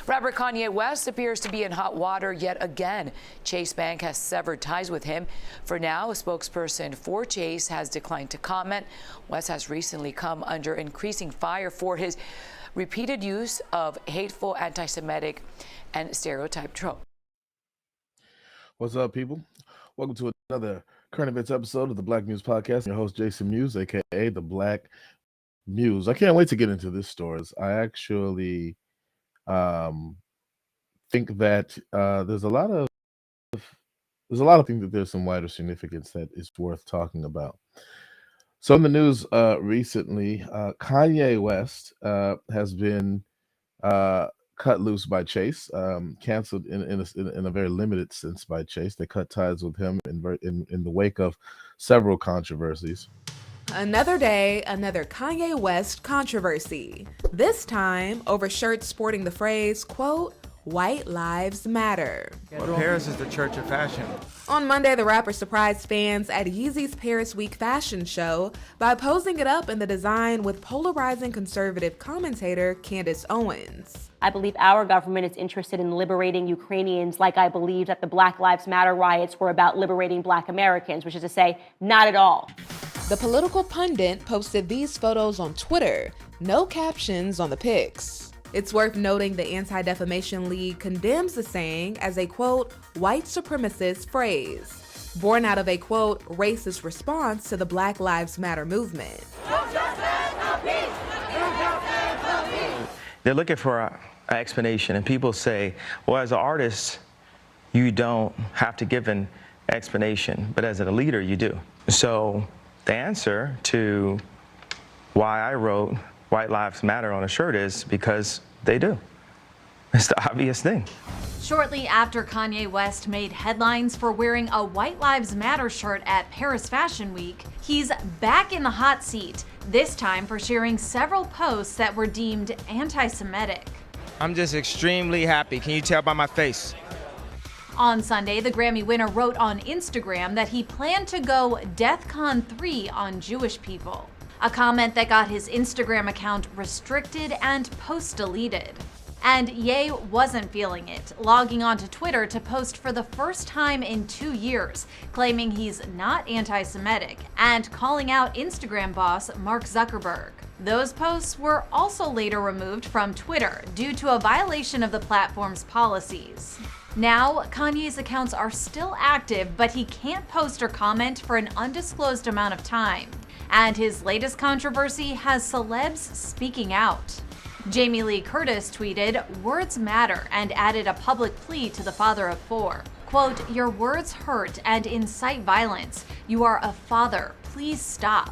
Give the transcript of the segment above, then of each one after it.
Rapper Kanye West appears to be in hot water yet again. Chase Bank has severed ties with him. For now, a spokesperson for Chase has declined to comment. West has recently come under increasing fire for his repeated use of hateful, anti-Semitic, and stereotype tropes. What's up, people? Welcome to another current events episode of the Black Muse Podcast. I'm your host, Jason Muse, aka the Black Muse. I can't wait to get into this story. I actually think that there's a lot of things that there's some wider significance that is worth talking about. So in the news recently, Kanye West has been cut loose by Chase, canceled in a very limited sense by Chase. They cut ties with him in the wake of several controversies. Another day, another Kanye West controversy. This time over shirts sporting the phrase, quote, "White Lives Matter." Well, Paris is the church of fashion. On Monday, the rapper surprised fans at Yeezy's Paris Week fashion show by posing it up in the design with polarizing conservative commentator Candace Owens. I believe our government is interested in liberating Ukrainians like I believe that the Black Lives Matter riots were about liberating Black Americans, which is to say, not at all. The political pundit posted these photos on Twitter, no captions on the pics. It's worth noting the Anti-Defamation League condemns the saying as a, quote, white supremacist phrase, born out of a, quote, racist response to the Black Lives Matter movement. They're looking for an explanation, and people say, well, as an artist, you don't have to give an explanation, but as a leader, you do. So the answer to why I wrote White Lives Matter on a shirt is because they do. It's the obvious thing. Shortly after Kanye West made headlines for wearing a White Lives Matter shirt at Paris Fashion Week, he's back in the hot seat, this time for sharing several posts that were deemed anti-Semitic. I'm just extremely happy. Can you tell by my face? On Sunday, the Grammy winner wrote on Instagram that he planned to go DEFCON 3 on Jewish people, a comment that got his Instagram account restricted and posts deleted. And Ye wasn't feeling it, logging onto Twitter to post for the first time in 2 years, claiming he's not anti-Semitic and calling out Instagram boss Mark Zuckerberg. Those posts were also later removed from Twitter due to a violation of the platform's policies. Now, Kanye's accounts are still active, but he can't post or comment for an undisclosed amount of time. And his latest controversy has celebs speaking out. Jamie Lee Curtis tweeted, "Words matter," and added a public plea to the father of four. Quote, "Your words hurt and incite violence. You are a father. Please stop."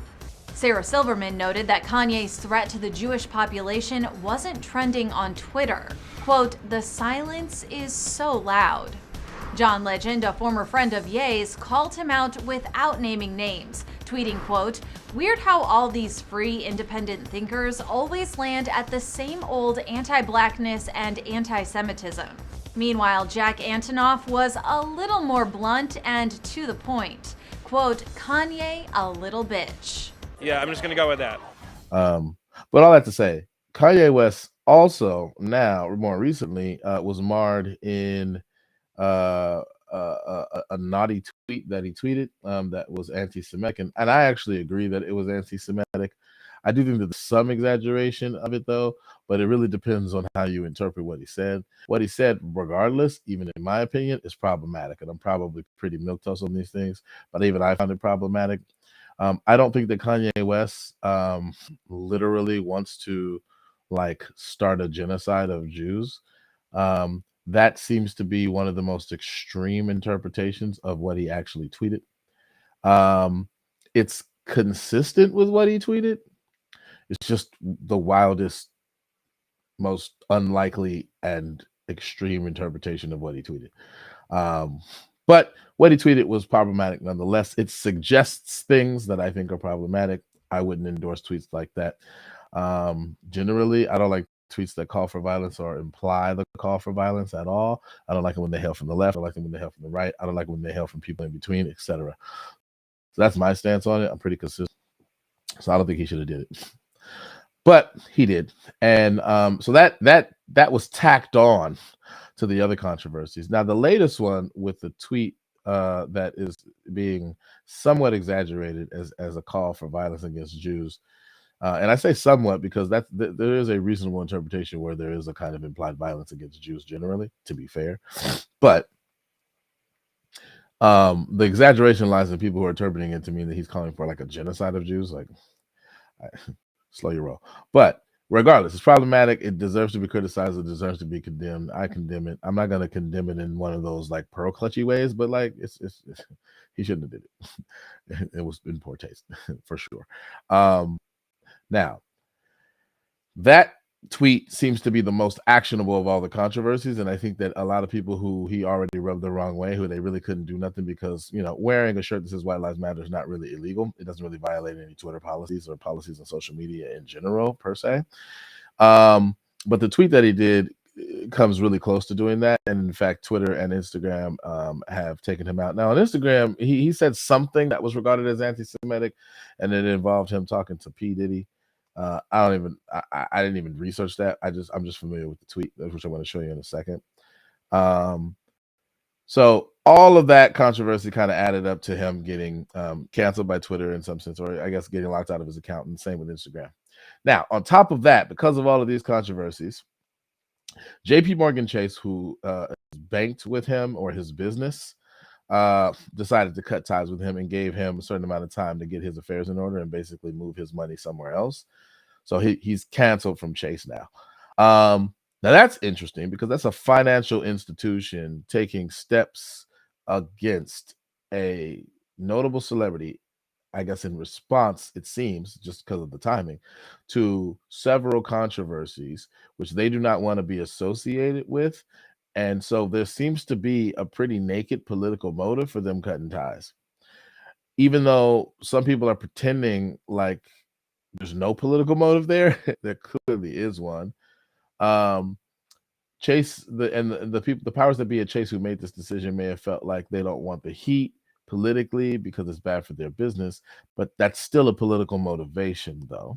Sarah Silverman noted that Kanye's threat to the Jewish population wasn't trending on Twitter. Quote, "The silence is so loud." John Legend, a former friend of Ye's, called him out without naming names, tweeting, quote, "Weird how all these free, independent thinkers always land at the same old anti-blackness and anti-Semitism." Meanwhile, Jack Antonoff was a little more blunt and to the point. Quote, "Kanye, a little bitch." Yeah, I'm just going to go with that. But all that to say, Kanye West also now, more recently, was marred in a naughty tweet that he tweeted that was anti-Semitic, and I actually agree that it was anti-Semitic. I do think that there's some exaggeration of it though, but it really depends on how you interpret what he said. What he said, regardless, even in my opinion, is problematic, and I'm probably pretty milquetoast on these things, but even I found it problematic. I don't think that Kanye West literally wants to like start a genocide of Jews. That seems to be one of the most extreme interpretations of what he actually tweeted. It's consistent with what he tweeted. It's just the wildest, most unlikely and extreme interpretation of what he tweeted. But what he tweeted was problematic nonetheless. It suggests things that I think are problematic. I wouldn't endorse tweets like that. Generally, I don't like tweets that call for violence or imply the call for violence at all. I don't like it when they hail from the left. I like them when they hail from the right. I don't like it when they hail from people in between, etc. So that's my stance on it. I'm pretty consistent. So I don't think he should have did it. But he did. And so that that was tacked on to the other controversies. Now, the latest one with the tweet that is being somewhat exaggerated as a call for violence against Jews. And I say somewhat because there is a reasonable interpretation where there is a kind of implied violence against Jews generally, to be fair. But the exaggeration lies in people who are interpreting it to mean that he's calling for like a genocide of Jews. Like, slow your roll. But regardless, it's problematic. It deserves to be criticized. It deserves to be condemned. I condemn it. I'm not going to condemn it in one of those like pearl clutchy ways, but like it's he shouldn't have did it. It was in poor taste for sure. Now, that tweet seems to be the most actionable of all the controversies, and I think that a lot of people who he already rubbed the wrong way, who they really couldn't do nothing because, you know, wearing a shirt that says White Lives Matter is not really illegal. It doesn't really violate any Twitter policies or policies on social media in general, per se. But the tweet that he did comes really close to doing that, and in fact, Twitter and Instagram have taken him out. Now, on Instagram, he said something that was regarded as anti-Semitic, and it involved him talking to P. Diddy. I didn't even research that. I'm just familiar with the tweet, which I want to show you in a second. So all of that controversy kind of added up to him getting canceled by Twitter in some sense, or I guess getting locked out of his account, and same with Instagram. Now, on top of that, because of all of these controversies, JP Morgan Chase, who banked with him or his business, decided to cut ties with him and gave him a certain amount of time to get his affairs in order and basically move his money somewhere else. So he's canceled from Chase now. Now that's interesting because that's a financial institution taking steps against a notable celebrity, I guess in response, it seems, just because of the timing, to several controversies which they do not want to be associated with. And so there seems to be a pretty naked political motive for them cutting ties. Even though some people are pretending like there's no political motive there, there clearly is one. Chase, the people, the powers that be at Chase who made this decision may have felt like they don't want the heat politically because it's bad for their business, but that's still a political motivation, though.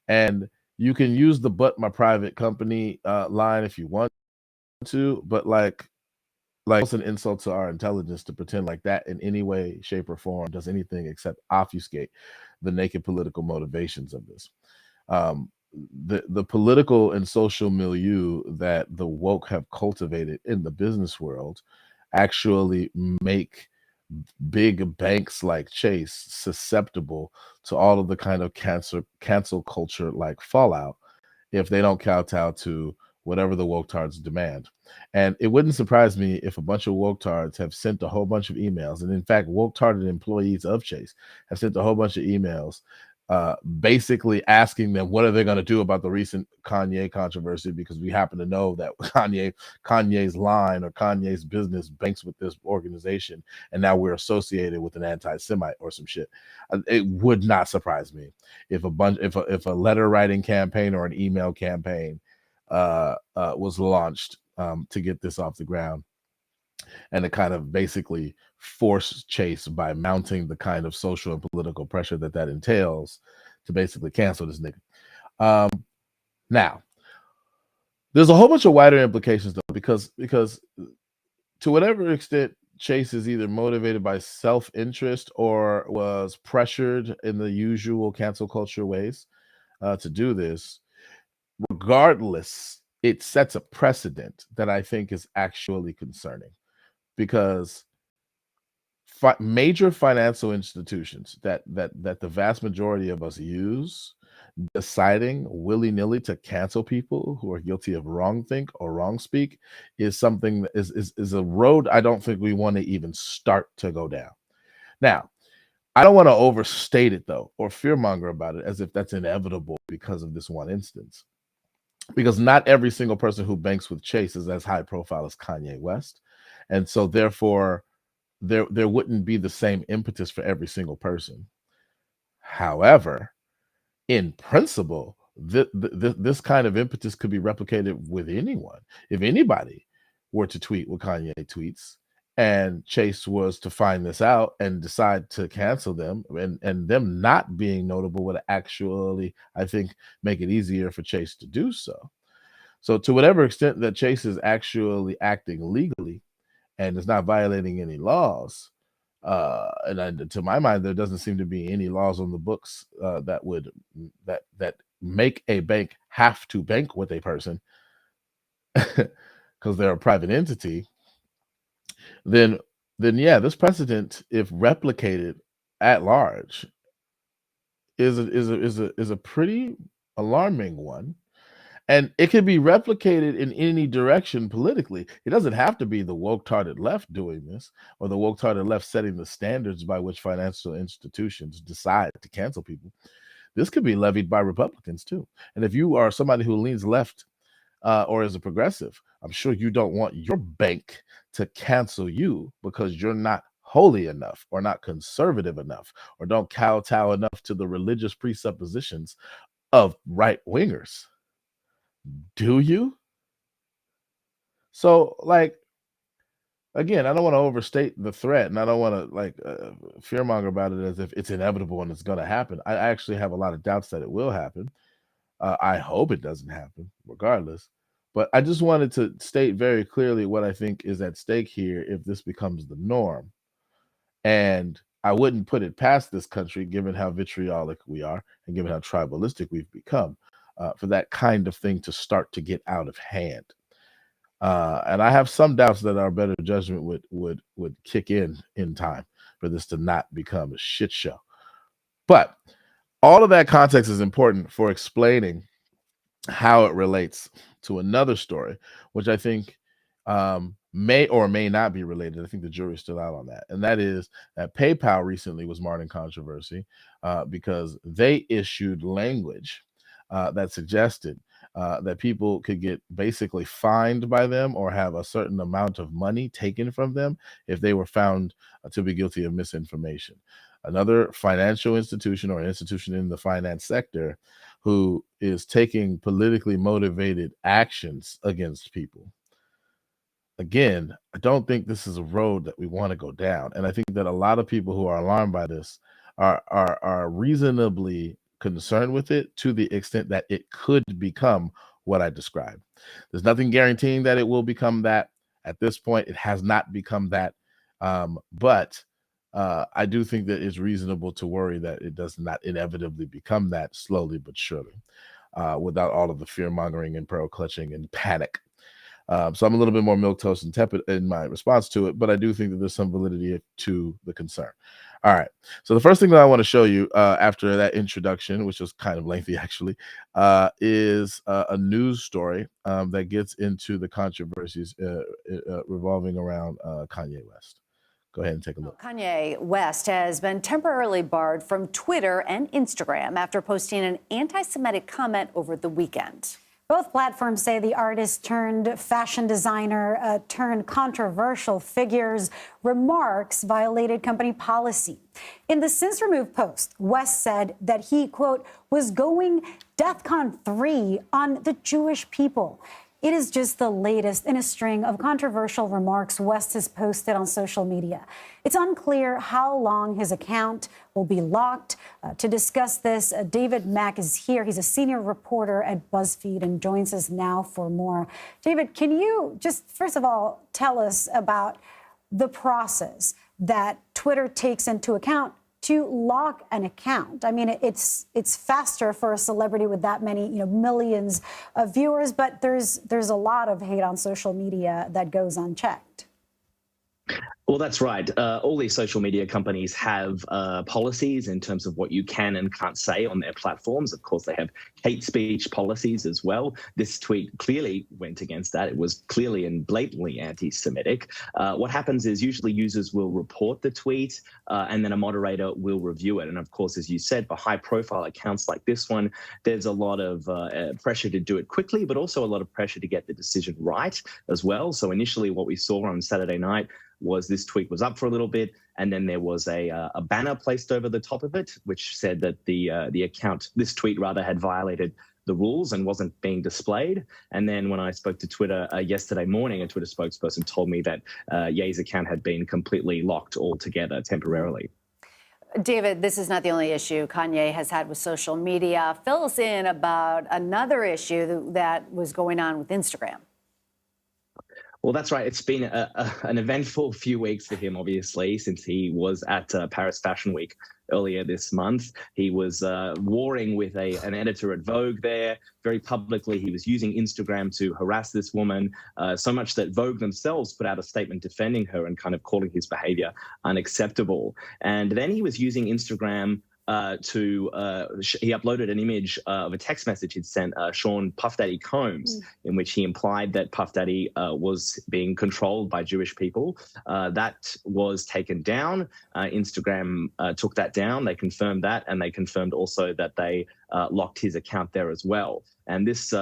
And you can use the "but my private company" line if you want to, but like it's an insult to our intelligence to pretend like that in any way, shape, or form does anything except obfuscate the naked political motivations of this. The political and social milieu that the woke have cultivated in the business world actually make big banks like Chase susceptible to all of the kind of cancel culture like fallout if they don't kowtow to whatever the woke-tards demand. And it wouldn't surprise me if a bunch of woke-tards have sent a whole bunch of emails, and in fact, woke-tarded employees of Chase have sent a whole bunch of emails basically asking them what are they going to do about the recent Kanye controversy, because we happen to know that Kanye's line or Kanye's business banks with this organization, and now we're associated with an anti-Semite or some shit. It would not surprise me if a letter writing campaign or an email campaign was launched to get this off the ground, and to kind of basically force Chase by mounting the kind of social and political pressure that entails to basically cancel this nigga. Now, there's a whole bunch of wider implications though, because to whatever extent Chase is either motivated by self-interest or was pressured in the usual cancel culture ways to do this, regardless, it sets a precedent that I think is actually concerning, because major financial institutions that the vast majority of us use, deciding willy-nilly to cancel people who are guilty of wrongthink or wrong speak is something that is a road I don't think we want to even start to go down. Now, I don't want to overstate it though, or fearmonger about it as if that's inevitable because of this one instance. Because not every single person who banks with Chase is as high profile as Kanye West. And so therefore, there wouldn't be the same impetus for every single person. However, in principle, this kind of impetus could be replicated with anyone. If anybody were to tweet what Kanye tweets, and Chase was to find this out and decide to cancel them, and them not being notable would actually, I think, make it easier for Chase to do so. So to whatever extent that Chase is actually acting legally and is not violating any laws, to my mind, there doesn't seem to be any laws on the books that make a bank have to bank with a person because they're a private entity. Then yeah, this precedent, if replicated at large, is a pretty alarming one. And it can be replicated in any direction politically. It doesn't have to be the woke-tarded left doing this, or the woke-tarded left setting the standards by which financial institutions decide to cancel people. This could be levied by Republicans too. And if you are somebody who leans left or is a progressive, I'm sure you don't want your bank to cancel you because you're not holy enough or not conservative enough or don't kowtow enough to the religious presuppositions of right-wingers. Do you? So, like, again, I don't want to overstate the threat, and I don't want to fearmonger about it as if it's inevitable and it's going to happen. I actually have a lot of doubts that it will happen. I hope it doesn't happen, regardless. But I just wanted to state very clearly what I think is at stake here if this becomes the norm. And I wouldn't put it past this country, given how vitriolic we are and given how tribalistic we've become, for that kind of thing to start to get out of hand. And I have some doubts that our better judgment would kick in time for this to not become a shit show. But all of that context is important for explaining how it relates to another story, which I think may or may not be related. I think the jury's still out on that. And that is that PayPal recently was marred in controversy because they issued language that suggested that people could get basically fined by them or have a certain amount of money taken from them if they were found to be guilty of misinformation. Another financial institution or institution in the finance sector who is taking politically motivated actions against people. Again, I don't think this is a road that we want to go down. And I think that a lot of people who are alarmed by this are reasonably concerned with it to the extent that it could become what I described. There's nothing guaranteeing that it will become that. At this point, it has not become that. But I do think that it's reasonable to worry that it does not inevitably become that slowly but surely, without all of the fear mongering and pearl clutching and panic. So I'm a little bit more milquetoast and tepid in my response to it, but I do think that there's some validity to the concern. All right. So the first thing that I want to show you after that introduction, which was kind of lengthy actually, is a news story that gets into the controversies revolving around Kanye West. Go ahead and take a look. Kanye West has been temporarily barred from Twitter and Instagram after posting an anti-Semitic comment over the weekend. Both platforms say the artist turned fashion designer turned controversial figure's remarks violated company policy. In the since removed post, West said that he, quote, was going DEFCON 3 on the Jewish people. It is just the latest in a string of controversial remarks West has posted on social media. It's unclear how long his account will be locked. To discuss this, David Mack is here. He's a senior reporter at BuzzFeed and joins us now for more. David, can you just, first of all, tell us about the process that Twitter takes into account to lock an account? I mean, it's faster for a celebrity with that many, millions of viewers, but there's a lot of hate on social media that goes unchecked. Well, that's right. All these social media companies have policies in terms of what you can and can't say on their platforms. Of course, they have hate speech policies as well. This tweet clearly went against that. It was clearly and blatantly anti-Semitic. What happens is usually users will report the tweet and then a moderator will review it. And of course, as you said, for high-profile accounts like this one, there's a lot of pressure to do it quickly, but also a lot of pressure to get the decision right as well. So initially what we saw on Saturday night was this tweet was up for a little bit, and then there was a banner placed over the top of it, which said that the account, this tweet rather, had violated the rules and wasn't being displayed. And then when I spoke to Twitter yesterday morning, a Twitter spokesperson told me that Ye's account had been completely locked altogether temporarily. David, this is not the only issue Kanye has had with social media. Fill us in about another issue that was going on with Instagram. Well, that's right. It's been an eventful few weeks for him, obviously, since he was at Paris Fashion Week earlier this month. He was warring with an editor at Vogue there. Very publicly, he was using Instagram to harass this woman, so much that Vogue themselves put out a statement defending her and kind of calling his behavior unacceptable. And then he was using Instagram he uploaded an image of a text message he'd sent Sean Puff Daddy Combs, in which he implied that Puff Daddy was being controlled by Jewish people. That was taken down. Instagram took that down. They confirmed that, and they confirmed also that they locked his account there as well. And his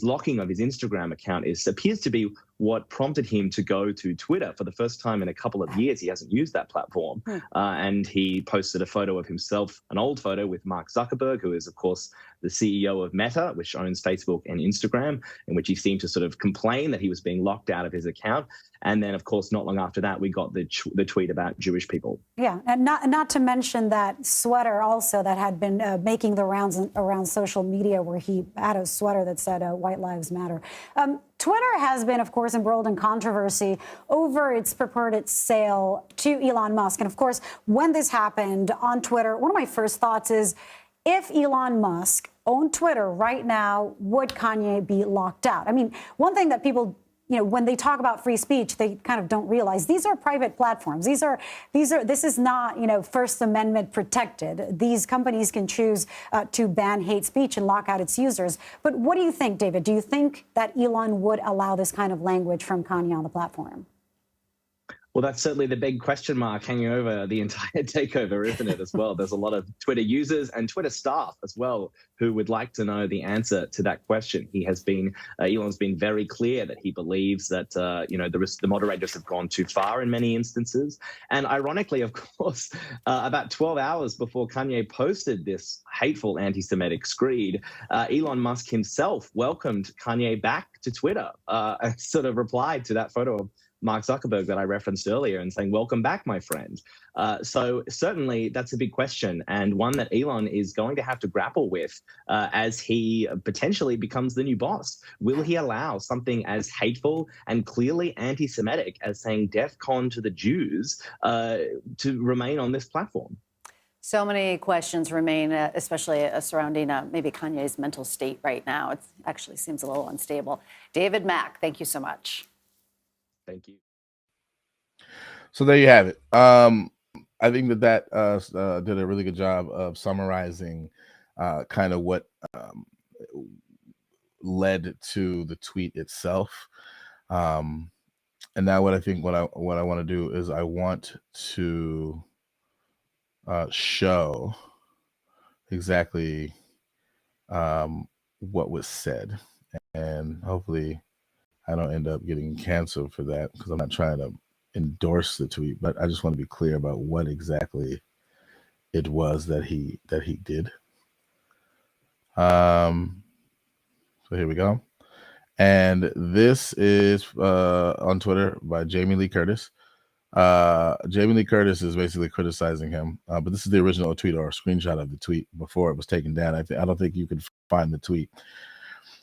locking of his Instagram account appears to be what prompted him to go to Twitter. For the first time in a couple of years, he hasn't used that platform. And he posted a photo of himself, an old photo with Mark Zuckerberg, who is, of course, the CEO of Meta, which owns Facebook and Instagram, in which he seemed to sort of complain that he was being locked out of his account. And then, of course, not long after that, we got the tweet about Jewish people. Yeah, and not to mention that sweater also that had been making the rounds around social media, where he had a sweater that said White Lives Matter. Twitter has been, of course, embroiled in controversy over its purported sale to Elon Musk. And of course, when this happened on Twitter, one of my first thoughts is, if Elon Musk owned Twitter right now, would Kanye be locked out? I mean, one thing that people, when they talk about free speech, they kind of don't realize these are private platforms. This is not, First Amendment protected. These companies can choose to ban hate speech and lock out its users. But what do you think, David? Do you think that Elon would allow this kind of language from Kanye on the platform? Well, that's certainly the big question mark hanging over the entire takeover, isn't it, as well? There's a lot of Twitter users and Twitter staff as well who would like to know the answer to that question. Elon's been very clear that he believes that, the moderators have gone too far in many instances. And ironically, of course, about 12 hours before Kanye posted this hateful anti-Semitic screed, Elon Musk himself welcomed Kanye back to Twitter and sort of replied to that photo of Mark Zuckerberg that I referenced earlier and saying, welcome back, my friend. So certainly that's a big question, and one that Elon is going to have to grapple with as he potentially becomes the new boss. Will he allow something as hateful and clearly anti-Semitic as saying "Def Con" to the Jews to remain on this platform? So many questions remain, especially surrounding maybe Kanye's mental state right now. It actually seems a little unstable. David Mack, thank you so much. Thank you. So there you have it. I think that did a really good job of summarizing kind of what led to the tweet itself. And now what I want to do is I want to show exactly what was said, and hopefully I don't end up getting canceled for that, because I'm not trying to endorse the tweet, but I just want to be clear about what exactly it was that he did. So here we go. And this is on Twitter by Jamie Lee Curtis. Jamie Lee Curtis is basically criticizing him, but this is the original tweet, or a screenshot of the tweet before it was taken down. I don't think you could find the tweet.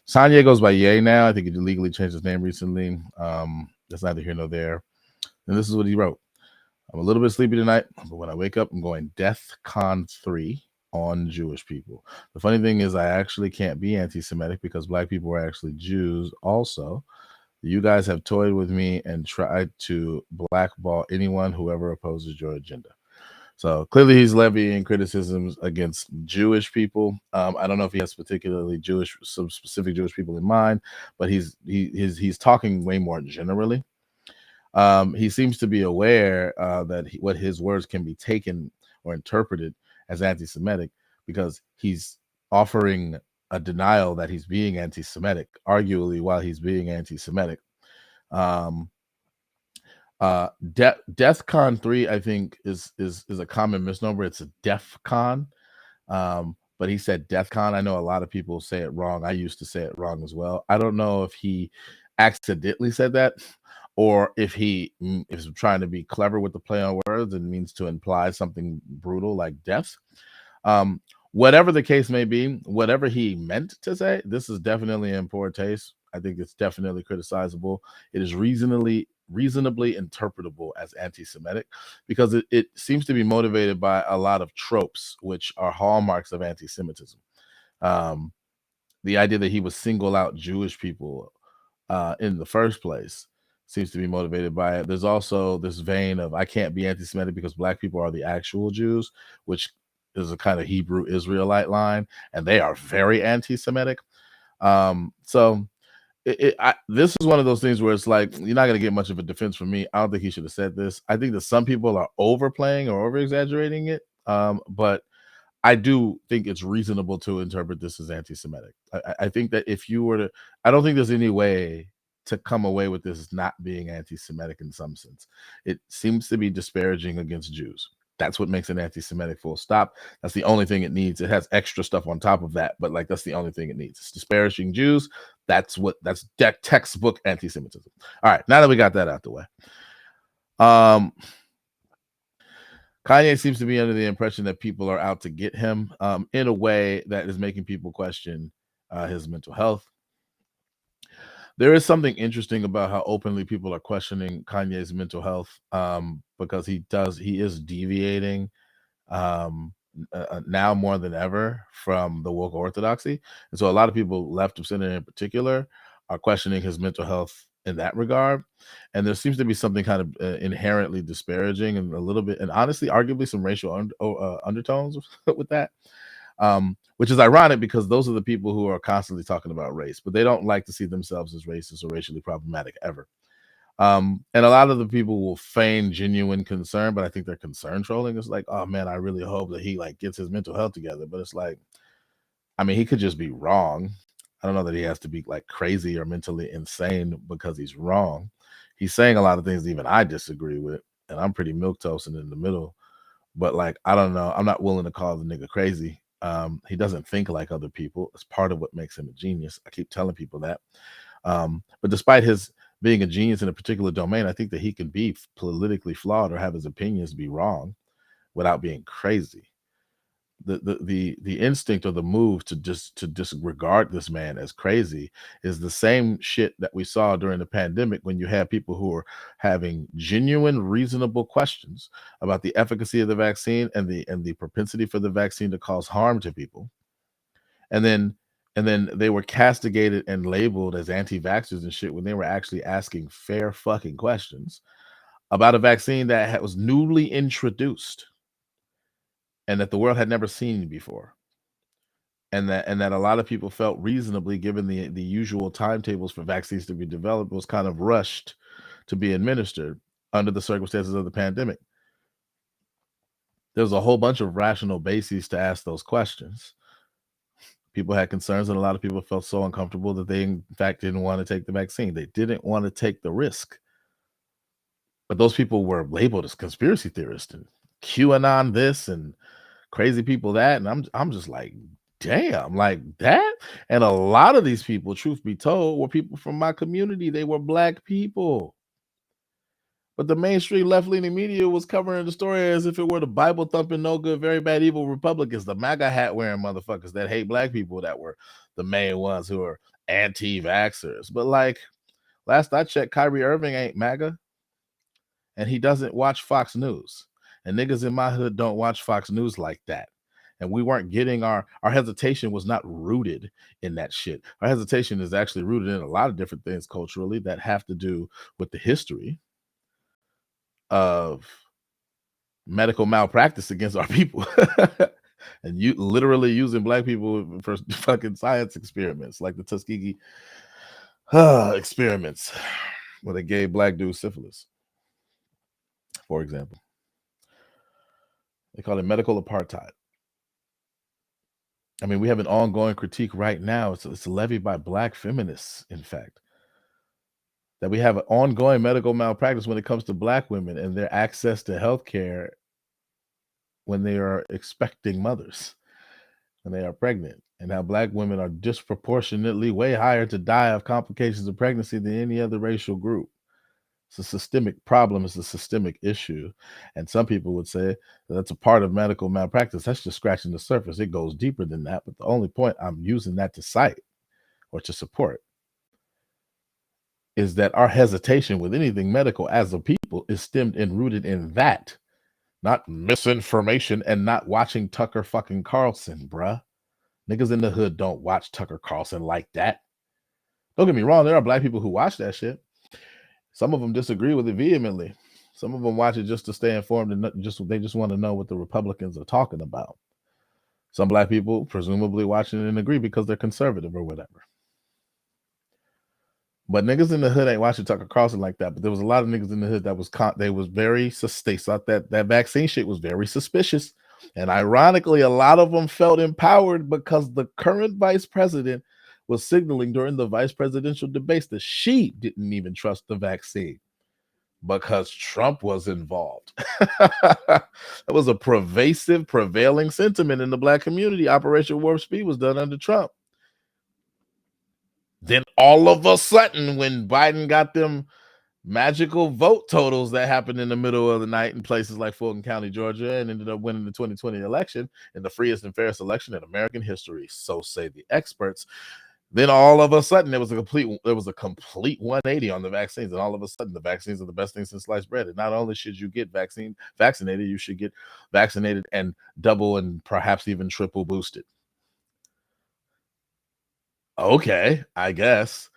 Kanye goes by Ye now. I think he legally changed his name recently. That's neither here nor there. And this is what he wrote. I'm a little bit sleepy tonight, but when I wake up, I'm going DEFCON 3 on Jewish people. The funny thing is I actually can't be anti-Semitic because black people are actually Jews also. You guys have toyed with me and tried to blackball anyone who ever opposes your agenda. So clearly he's levying criticisms against Jewish people. I don't know if he has particularly some specific Jewish people in mind, but he's talking way more generally. He seems to be aware that what his words can be taken or interpreted as anti-Semitic, because he's offering a denial that he's being anti-Semitic, arguably while he's being anti-Semitic. DEFCON 3, I think, is a common misnomer. It's a DEFCON, but he said DEFCON. I know a lot of people say it wrong. I used to say it wrong as well. I don't know if he accidentally said that or if he is trying to be clever with the play on words and means to imply something brutal like death. Whatever the case may be, whatever he meant to say, this is definitely in poor taste. I think it's definitely criticizable. It is reasonably interpretable as anti-Semitic because it seems to be motivated by a lot of tropes, which are hallmarks of anti-Semitism. The idea that he would single out Jewish people in the first place seems to be motivated by it. There's also this vein of I can't be anti-Semitic because black people are the actual Jews, which is a kind of Hebrew Israelite line, and they are very anti-Semitic. So this is one of those things where it's like you're not going to get much of a defense from me. I don't think he should have said this. I think that some people are overplaying or over-exaggerating it, but I do think it's reasonable to interpret this as anti-Semitic. I think that if you were to, I don't think there's any way to come away with this not being anti-Semitic in some sense. It seems to be disparaging against Jews. That's what makes it anti-Semitic, full stop. That's the only thing it needs. It has extra stuff on top of that, but like that's the only thing it needs. It's disparaging Jews. That's textbook anti-Semitism. All right, now that we got that out the way. Kanye seems to be under the impression that people are out to get him in a way that is making people question his mental health. There is something interesting about how openly people are questioning Kanye's mental health because he is deviating now more than ever from the woke orthodoxy. And so a lot of people, left of center in particular, are questioning his mental health in that regard. And there seems to be something kind of inherently disparaging and a little bit, and honestly, arguably some racial undertones with that. Which is ironic because those are the people who are constantly talking about race, but they don't like to see themselves as racist or racially problematic ever. And a lot of the people will feign genuine concern, but I think they're concern trolling. It's like, oh man, I really hope that he like gets his mental health together. But it's like, I mean, he could just be wrong. I don't know that he has to be like crazy or mentally insane because he's wrong. He's saying a lot of things that even I disagree with, and I'm pretty milquetoast and in the middle. But like, I don't know. I'm not willing to call the nigga crazy. He doesn't think like other people. It's part of what makes him a genius. I keep telling people that. But despite his being a genius in a particular domain, I think that he can be politically flawed or have his opinions be wrong without being crazy. The instinct or the move to disregard this man as crazy is the same shit that we saw during the pandemic when you had people who were having genuine, reasonable questions about the efficacy of the vaccine and the propensity for the vaccine to cause harm to people. And then they were castigated and labeled as anti-vaxxers and shit when they were actually asking fair fucking questions about a vaccine that was newly introduced and that the world had never seen before. And that a lot of people felt reasonably, given the usual timetables for vaccines to be developed, was kind of rushed to be administered under the circumstances of the pandemic. There's a whole bunch of rational bases to ask those questions. People had concerns, and a lot of people felt so uncomfortable that they, in fact, didn't want to take the vaccine. They didn't want to take the risk. But those people were labeled as conspiracy theorists and QAnon this and crazy people that. And I'm just like, damn, like that. And a lot of these people, truth be told, were people from my community. They were black people. But the mainstream left-leaning media was covering the story as if it were the Bible-thumping, no good, very bad, evil Republicans, the MAGA hat-wearing motherfuckers that hate black people, that were the main ones who are anti-vaxxers. But like, last I checked, Kyrie Irving ain't MAGA, and he doesn't watch Fox News. And niggas in my hood don't watch Fox News like that. And we weren't getting our hesitation was not rooted in that shit. Our hesitation is actually rooted in a lot of different things culturally that have to do with the history of medical malpractice against our people. And you literally using black people for fucking science experiments, like the Tuskegee experiments where they gave black dudes syphilis, for example. They call it medical apartheid. I mean, we have an ongoing critique right now. It's levied by black feminists, in fact, that we have an ongoing medical malpractice when it comes to black women and their access to health care when they are expecting mothers, when they are pregnant, and how black women are disproportionately way higher to die of complications of pregnancy than any other racial group. It's a systemic problem. It's a systemic issue. And some people would say that's a part of medical malpractice. That's just scratching the surface. It goes deeper than that. But the only point I'm using that to cite or to support is that our hesitation with anything medical as a people is stemmed and rooted in that, not misinformation and not watching Tucker fucking Carlson, bruh. Niggas in the hood don't watch Tucker Carlson like that. Don't get me wrong, there are black people who watch that shit. Some of them disagree with it vehemently. Some of them watch it just to stay informed and they just want to know what the Republicans are talking about. Some black people presumably watching it and agree because they're conservative or whatever. But niggas in the hood ain't watching Tucker Carlson like that. But there was a lot of niggas in the hood that they thought that vaccine shit was very suspicious. And ironically, a lot of them felt empowered because the current vice president was signaling during the vice presidential debates that she didn't even trust the vaccine because Trump was involved. That was a prevailing sentiment in the black community. Operation Warp Speed was done under Trump. Then all of a sudden, when Biden got them magical vote totals that happened in the middle of the night in places like Fulton County, Georgia, and ended up winning the 2020 election in the freest and fairest election in American history, so say the experts. Then all of a sudden, there was a complete 180 on the vaccines, and all of a sudden, the vaccines are the best thing since sliced bread. And not only should you get vaccinated, you should get vaccinated and double and perhaps even triple boosted. Okay, I guess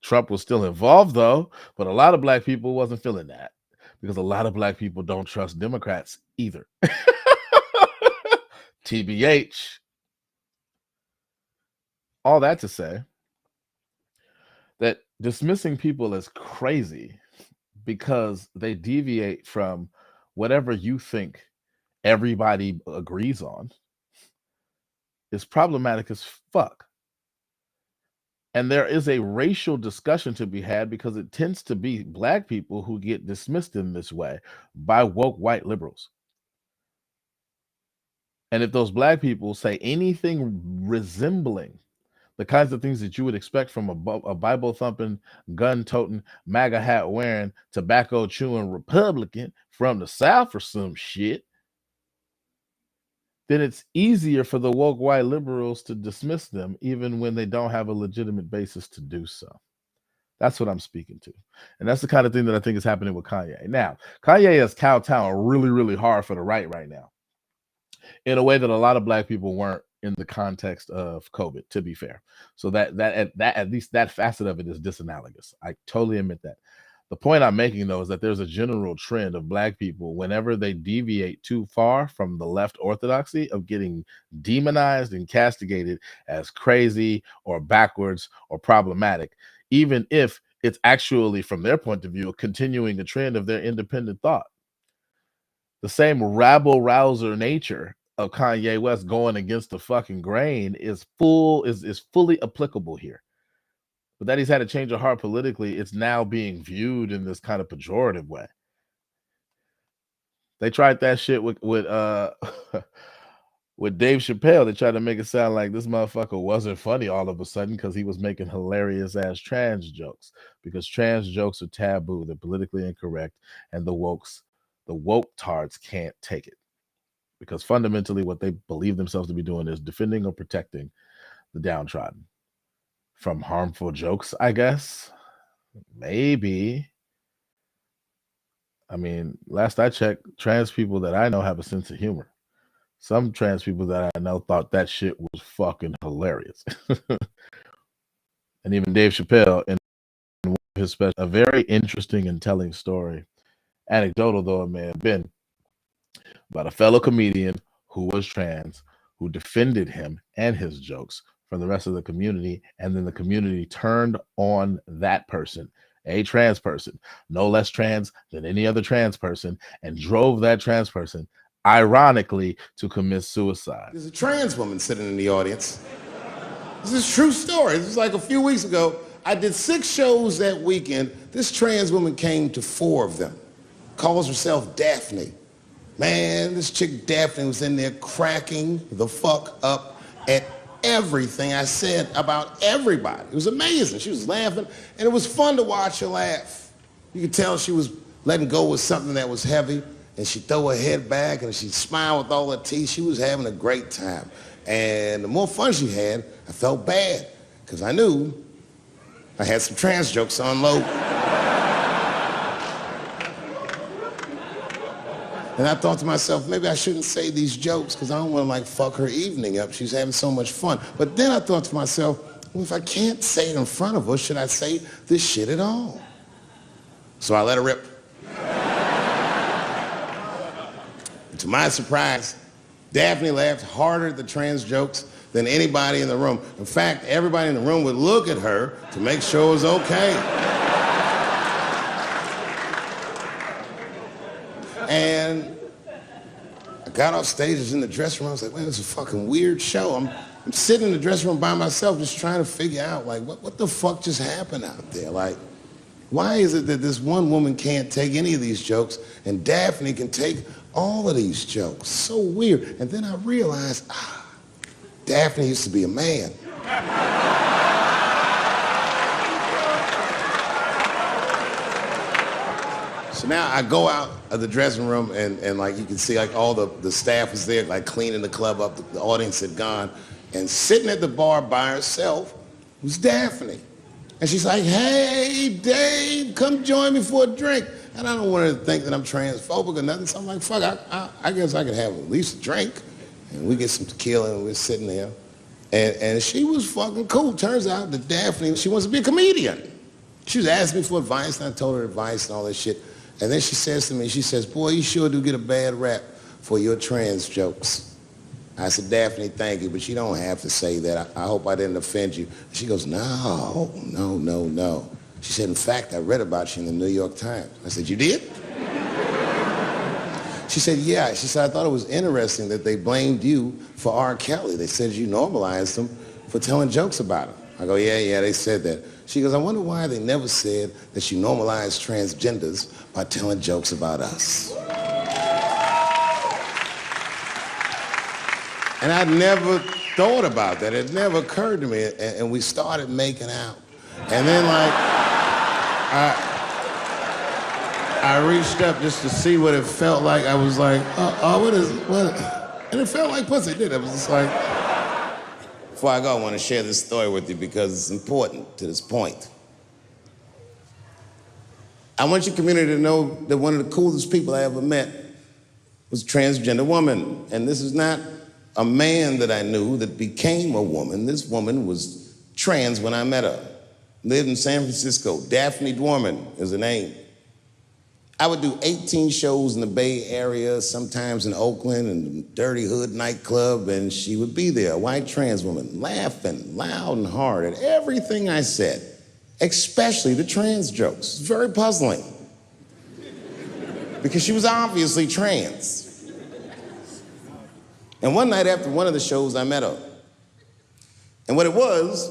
Trump was still involved though, but a lot of black people wasn't feeling that because a lot of black people don't trust Democrats either. TBH. All that to say that dismissing people as crazy because they deviate from whatever you think everybody agrees on is problematic as fuck. And there is a racial discussion to be had because it tends to be black people who get dismissed in this way by woke white liberals. And if those black people say anything resembling the kinds of things that you would expect from a Bible thumping, gun toting, MAGA hat wearing, tobacco chewing Republican from the South or some shit, then it's easier for the woke white liberals to dismiss them even when they don't have a legitimate basis to do so. That's what I'm speaking to. And that's the kind of thing that I think is happening with Kanye. Now, Kanye is kowtowing really, really hard for the right now in a way that a lot of black people weren't in the context of COVID, to be fair. So that at least that facet of it is disanalogous. I totally admit that. The point I'm making, though, is that there's a general trend of black people, whenever they deviate too far from the left orthodoxy, of getting demonized and castigated as crazy or backwards or problematic, even if it's actually, from their point of view, continuing a trend of their independent thought. The same rabble-rouser nature of Kanye West going against the fucking grain is fully applicable here. But that he's had a change of heart politically, it's now being viewed in this kind of pejorative way. They tried that shit with with Dave Chappelle. They tried to make it sound like this motherfucker wasn't funny all of a sudden because he was making hilarious ass trans jokes, because trans jokes are taboo, they're politically incorrect, and the woke tards can't take it. Because fundamentally what they believe themselves to be doing is defending or protecting the downtrodden from harmful jokes, I guess. Maybe. I mean, last I checked, trans people that I know have a sense of humor. Some trans people that I know thought that shit was fucking hilarious. And even Dave Chappelle, in his special, a very interesting and telling story, anecdotal though it may have been, about a fellow comedian who was trans, who defended him and his jokes from the rest of the community, and then the community turned on that person, a trans person, no less trans than any other trans person, and drove that trans person, ironically, to commit suicide. There's a trans woman sitting in the audience. This is a true story. This was like a few weeks ago. I did 6 shows that weekend. This trans woman came to 4 of them. Calls herself Daphne. Man, this chick Daphne was in there cracking the fuck up at everything I said about everybody. It was amazing. She was laughing, and it was fun to watch her laugh. You could tell she was letting go with something that was heavy, and she'd throw her head back and she'd smile with all her teeth. She was having a great time. And the more fun she had, I felt bad, because I knew I had some trans jokes to unload. And I thought to myself, maybe I shouldn't say these jokes because I don't want to like fuck her evening up. She's having so much fun. But then I thought to myself, well, if I can't say it in front of her, should I say this shit at all? So I let her rip. To my surprise, Daphne laughed harder at the trans jokes than anybody in the room. In fact, everybody in the room would look at her to make sure it was okay. And I got off stage, I was in the dressing room, I was like, man, this is a fucking weird show. I'm sitting in the dressing room by myself just trying to figure out, like, what the fuck just happened out there? Like, why is it that this one woman can't take any of these jokes and Daphne can take all of these jokes? So weird. And then I realized, Daphne used to be a man. So now I go out of the dressing room and like you can see like all the staff was there like cleaning the club up, the audience had gone, and sitting at the bar by herself was Daphne. And she's like, hey, Dave, come join me for a drink. And I don't want her to think that I'm transphobic or nothing, so I'm like, fuck, I guess I could have at least a drink. And we get some tequila and we're sitting there. And she was fucking cool. Turns out that Daphne, she wants to be a comedian. She was asking me for advice, and I told her advice and all that shit. And then she says to me, she says, boy, you sure do get a bad rap for your trans jokes. I said, Daphne, thank you, but you don't have to say that. I hope I didn't offend you. She goes, no. She said, in fact, I read about you in the New York Times. I said, you did? She said, yeah. She said, I thought it was interesting that they blamed you for R. Kelly. They said you normalized him for telling jokes about him. I go, yeah, they said that. She goes, I wonder why they never said that you normalized transgenders by telling jokes about us. And I'd never thought about that. It never occurred to me. And we started making out. And then like, I reached up just to see what it felt like. I was like, what? And it felt like pussy, did it? I was just like, before I go, I want to share this story with you because it's important to this point. I want your community to know that one of the coolest people I ever met was a transgender woman. And this is not a man that I knew that became a woman. This woman was trans when I met her. Lived in San Francisco. Daphne Dworman is her name. I would do 18 shows in the Bay Area, sometimes in Oakland and Dirty Hood nightclub, and she would be there, a white trans woman, laughing loud and hard at everything I said, especially the trans jokes. It's very puzzling because she was obviously trans. And one night after one of the shows, I met her. And what it was,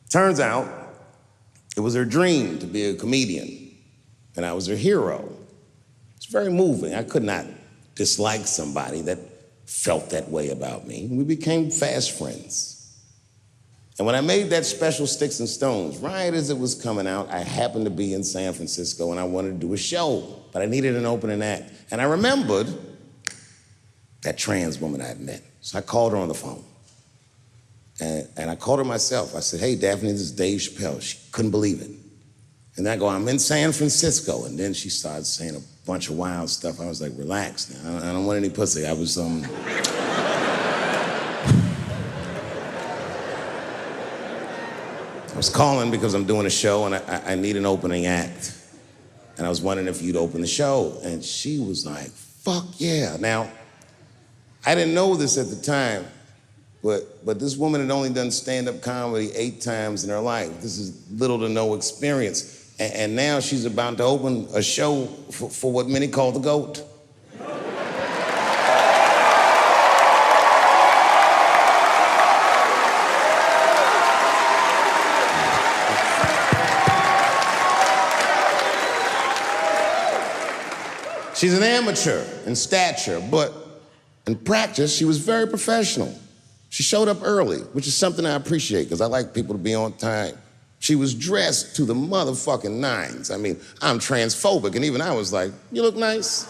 turns out, it was her dream to be a comedian. And I was her hero. It's very moving. I could not dislike somebody that felt that way about me. We became fast friends. And when I made that special Sticks and Stones, right as it was coming out, I happened to be in San Francisco and I wanted to do a show, but I needed an opening act. And I remembered that trans woman I had met. So I called her on the phone. And I called her myself. I said, hey, Daphne, this is Dave Chappelle. She couldn't believe it. And I go, I'm in San Francisco. And then she started saying a bunch of wild stuff. I was like, relax now. I don't want any pussy. I was, I was calling because I'm doing a show and I need an opening act. And I was wondering if you'd open the show. And she was like, fuck yeah. Now, I didn't know this at the time, but this woman had only done stand-up comedy 8 times in her life. This is little to no experience. And now she's about to open a show for what many call the GOAT. She's an amateur in stature, but in practice, she was very professional. She showed up early, which is something I appreciate, because I like people to be on time. She was dressed to the motherfucking nines. I mean, I'm transphobic, and even I was like, you look nice.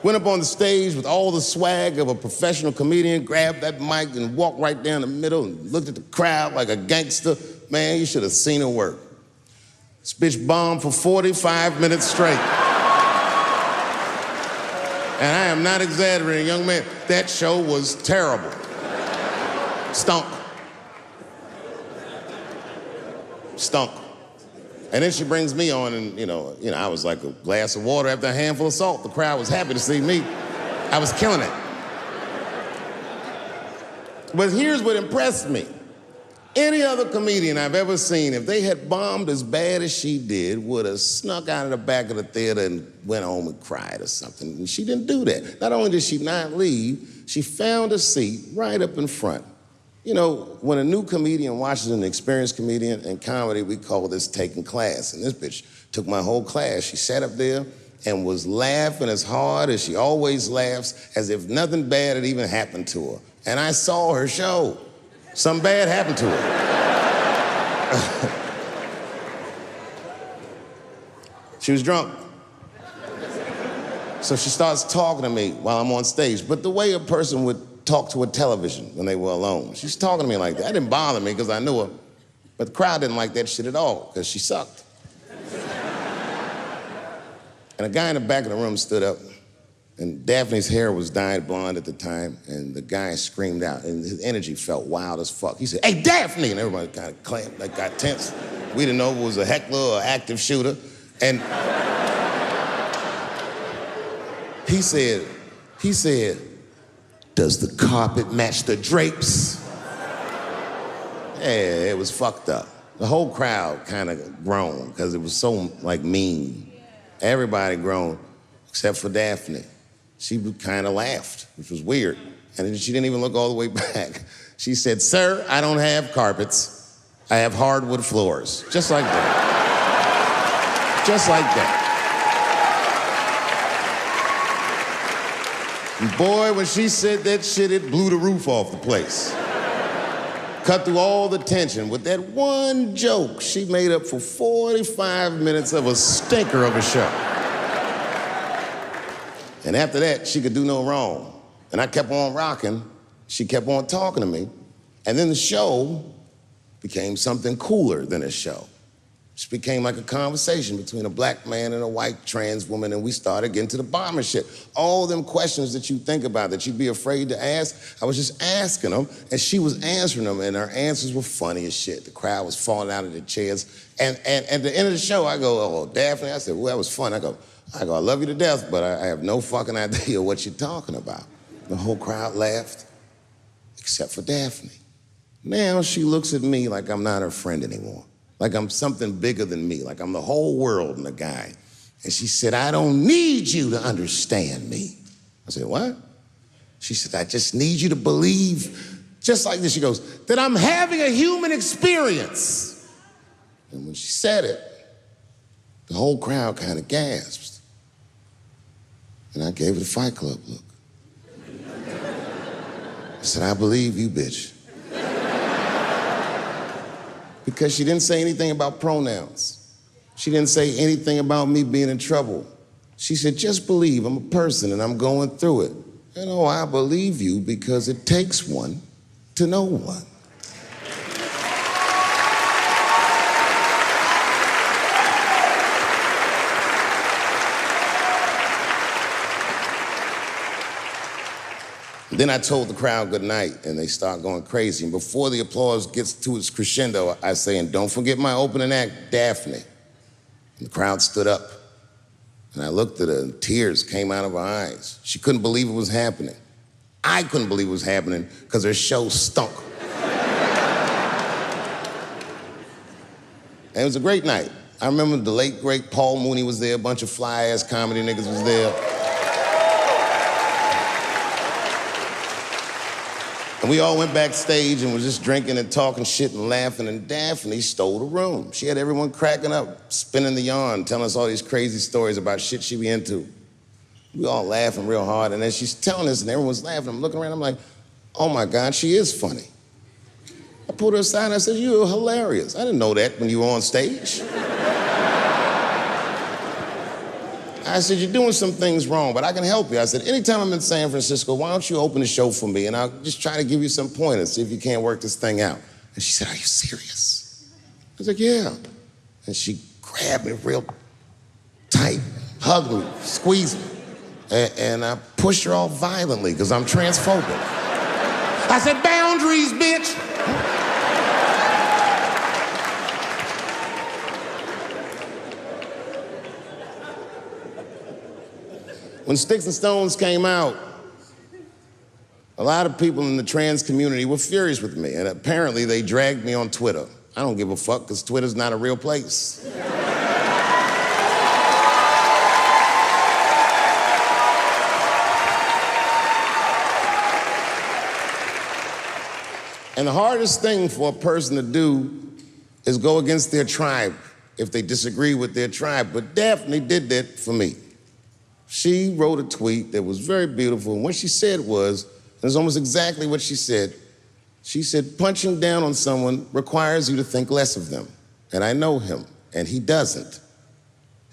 Went up on the stage with all the swag of a professional comedian, grabbed that mic and walked right down the middle and looked at the crowd like a gangster. Man, you should have seen her work. This bitch bombed for 45 minutes straight. And I am not exaggerating, young man. That show was terrible. Stunk. Stunk. And then she brings me on, and you know, I was like a glass of water after a handful of salt. The crowd was happy to see me. I was killing it. But here's what impressed me. Any other comedian I've ever seen, if they had bombed as bad as she did, would have snuck out of the back of the theater and went home and cried or something. And she didn't do that. Not only did she not leave, she found a seat right up in front. You know, when a new comedian watches an experienced comedian in comedy, we call this taking class. And this bitch took my whole class. She sat up there and was laughing as hard as she always laughs, as if nothing bad had even happened to her. And I saw her show. Something bad happened to her. She was drunk. So she starts talking to me while I'm on stage, but the way a person would talk to a television when they were alone. She's talking to me like that. That didn't bother me because I knew her, but the crowd didn't like that shit at all because she sucked. And a guy in the back of the room stood up, and Daphne's hair was dyed blonde at the time, and the guy screamed out, and his energy felt wild as fuck. He said, "Hey, Daphne!" And everybody kind of clamped, like got tense. We didn't know if it was a heckler or an active shooter. And he said, "Does the carpet match the drapes?" Yeah, it was fucked up. The whole crowd kind of groaned because it was so, like, mean. Everybody groaned, except for Daphne. She kind of laughed, which was weird. And then she didn't even look all the way back. She said, "Sir, I don't have carpets. I have hardwood floors." Just like that. Just like that. And boy, when she said that shit, it blew the roof off the place. Cut through all the tension. With that one joke, she made up for 45 minutes of a stinker of a show. And after that, she could do no wrong. And I kept on rocking. She kept on talking to me. And then the show became something cooler than a show. It became like a conversation between a black man and a white trans woman, and we started getting to the bottom of shit. All them questions that you think about that you'd be afraid to ask, I was just asking them, and she was answering them, and her answers were funny as shit. The crowd was falling out of their chairs. And at the end of the show, I go, "Oh, Daphne," I said, "Well, that was fun." I go, "I love you to death, but I have no fucking idea what you're talking about." The whole crowd laughed, except for Daphne. Now she looks at me like I'm not her friend anymore. Like I'm something bigger than me, like I'm the whole world and a guy. And she said, "I don't need you to understand me." I said, "What?" She said, "I just need you to believe," just like this, she goes, "that I'm having a human experience." And when she said it, the whole crowd kind of gasped. And I gave it a Fight Club look. I said, "I believe you, bitch." Because she didn't say anything about pronouns. She didn't say anything about me being in trouble. She said, "Just believe I'm a person and I'm going through it." And oh, I believe you because it takes one to know one. Then I told the crowd good night, and they start going crazy. And before the applause gets to its crescendo, I say, "And don't forget my opening act, Daphne." And the crowd stood up. And I looked at her, and tears came out of her eyes. She couldn't believe it was happening. I couldn't believe it was happening because her show stunk. And it was a great night. I remember the late, great Paul Mooney was there, a bunch of fly-ass comedy niggas was there. And we all went backstage and was just drinking and talking shit and laughing, and Daphne stole the room. She had everyone cracking up, spinning the yarn, telling us all these crazy stories about shit she be into. We all laughing real hard, and as she's telling us and everyone's laughing, I'm looking around, I'm like, oh my God, she is funny. I pulled her aside and I said, you're hilarious. I didn't know that when you were on stage. I said, you're doing some things wrong, but I can help you. I said, anytime I'm in San Francisco, why don't you open the show for me and I'll just try to give you some pointers, see if you can't work this thing out. And she said, are you serious? I was like, yeah. And she grabbed me real tight, hugged me, squeezed me. And I pushed her off violently because I'm transphobic. I said, boundaries, bitch. When Sticks and Stones came out, a lot of people in the trans community were furious with me, and apparently they dragged me on Twitter. I don't give a fuck, because Twitter's not a real place. And the hardest thing for a person to do is go against their tribe if they disagree with their tribe. But Daphne did that for me. She wrote a tweet that was very beautiful, and what she said was, and it's almost exactly what she said, punching down on someone requires you to think less of them. And I know him, and he doesn't.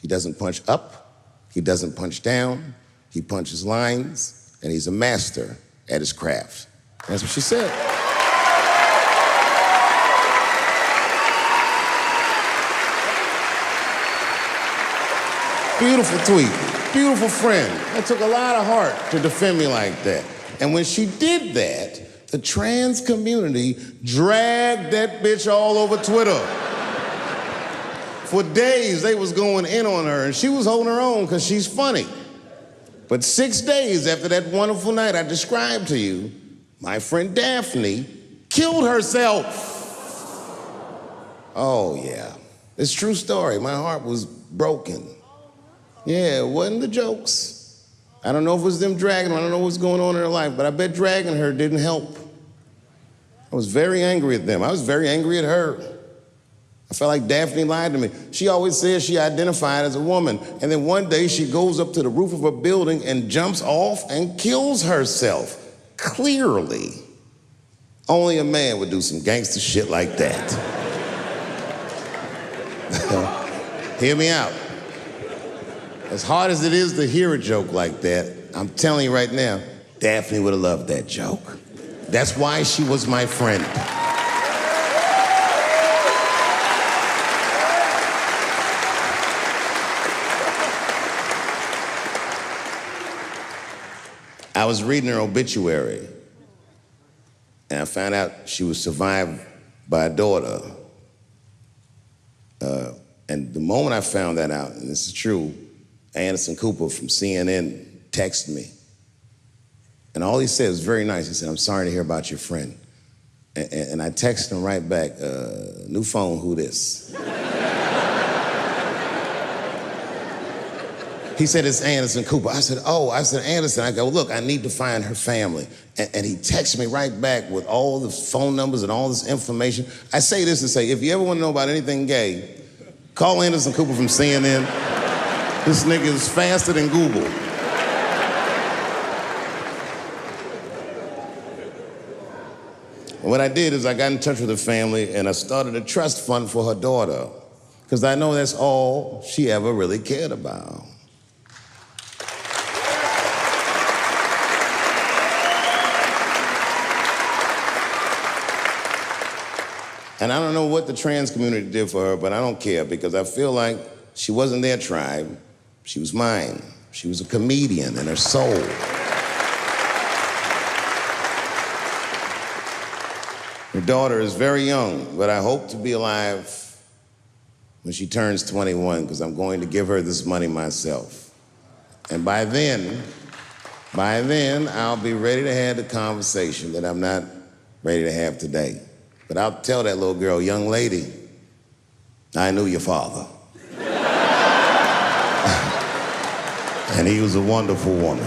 He doesn't punch up, he doesn't punch down, he punches lines, and he's a master at his craft. That's what she said. Beautiful tweet, beautiful friend. That took a lot of heart to defend me like that. And when she did that, the trans community dragged that bitch all over Twitter. For days, they was going in on her, and she was holding her own because she's funny. But 6 days after that wonderful night I described to you, my friend Daphne killed herself. Oh, yeah. It's a true story. My heart was broken. Yeah, it wasn't the jokes. I don't know if it was them dragging her. I don't know what's going on in her life, but I bet dragging her didn't help. I was very angry at them. I was very angry at her. I felt like Daphne lied to me. She always says she identified as a woman, and then one day she goes up to the roof of a building and jumps off and kills herself. Clearly, only a man would do some gangster shit like that. Hear me out. As hard as it is to hear a joke like that, I'm telling you right now, Daphne would have loved that joke. That's why she was my friend. I was reading her obituary, and I found out she was survived by a daughter. And the moment I found that out, and this is true, Anderson Cooper from CNN texted me. And all he said was very nice. He said, I'm sorry to hear about your friend. And I texted him right back, new phone, who this? He said, it's Anderson Cooper. I said, oh, Anderson. I go, look, I need to find her family. And he texted me right back with all the phone numbers and all this information. I say this to say, if you ever want to know about anything gay, call Anderson Cooper from CNN. This nigga is faster than Google. And what I did is I got in touch with her family and I started a trust fund for her daughter, because I know that's all she ever really cared about. And I don't know what the trans community did for her, but I don't care, because I feel like she wasn't their tribe. She was mine. She was a comedian in her soul. Her daughter is very young, but I hope to be alive when she turns 21, because I'm going to give her this money myself. And by then, I'll be ready to have the conversation that I'm not ready to have today. But I'll tell that little girl, young lady, I knew your father. And he was a wonderful woman.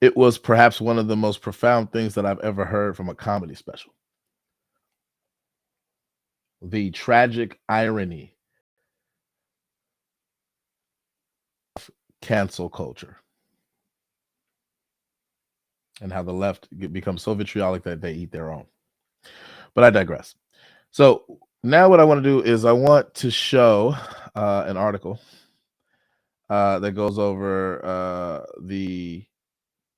It was perhaps one of the most profound things that I've ever heard from a comedy special. The tragic irony of cancel culture and how the left becomes so vitriolic that they eat their own. But I digress. So now what I want to do is I want to show an article that goes over the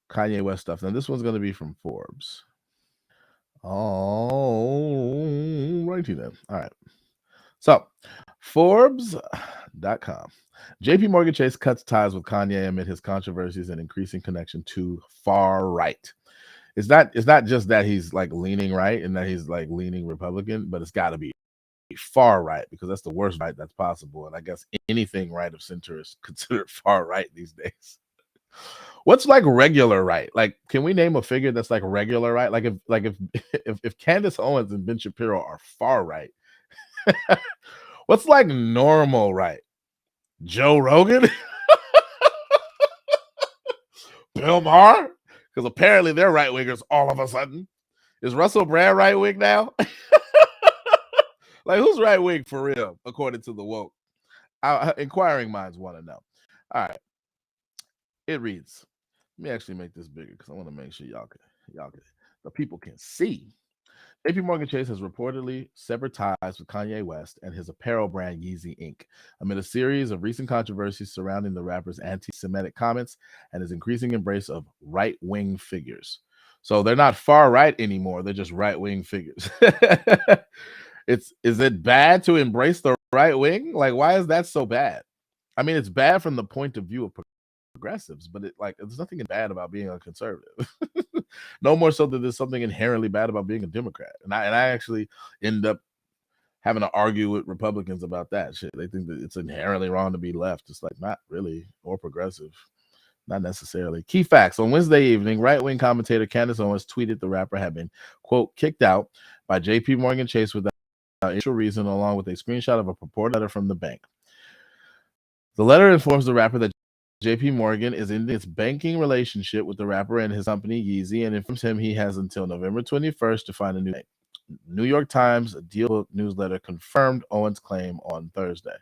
Kanye West stuff. Now this one's going to be from Forbes. All righty then. All right. So Forbes.com. JP Morgan Chase cuts ties with Kanye amid his controversies and increasing connection to far right. It's not just that he's like leaning right and that he's like leaning Republican, but it's got to be far right because that's the worst right that's possible. And I guess anything right of center is considered far right these days. What's like regular right? Like, can we name a figure that's like regular right? Like if Candace Owens and Ben Shapiro are far right, what's like normal right? Joe Rogan, Bill Maher, because apparently they're right wingers all of a sudden. Is Russell Brand right wing now? Like, who's right wing for real, according to the woke? Inquiring minds want to know. All right. It reads. Let me actually make this bigger because I want to make sure y'all can the people can see. JP Morgan Chase has reportedly severed ties with Kanye West and his apparel brand Yeezy Inc. amid a series of recent controversies surrounding the rapper's anti-Semitic comments and his increasing embrace of right-wing figures. So they're not far right anymore; they're just right-wing figures. Is it bad to embrace the right wing? Like, why is that so bad? I mean, it's bad from the point of view of progressives, but there's nothing bad about being a conservative. No more so that there's something inherently bad about being a Democrat. And I actually end up having to argue with Republicans about that shit. They think that it's inherently wrong to be left. It's like, not really, or progressive. Not necessarily. Key facts. On Wednesday evening, right-wing commentator Candace Owens tweeted the rapper had been, quote, kicked out by JP Morgan Chase without initial reason, along with a screenshot of a purported letter from the bank. The letter informs the rapper that JP Morgan is in its banking relationship with the rapper and his company Yeezy and informs him he has until November 21st to find a new bank. New York Times Deal Book newsletter confirmed Owens' claim on Thursday.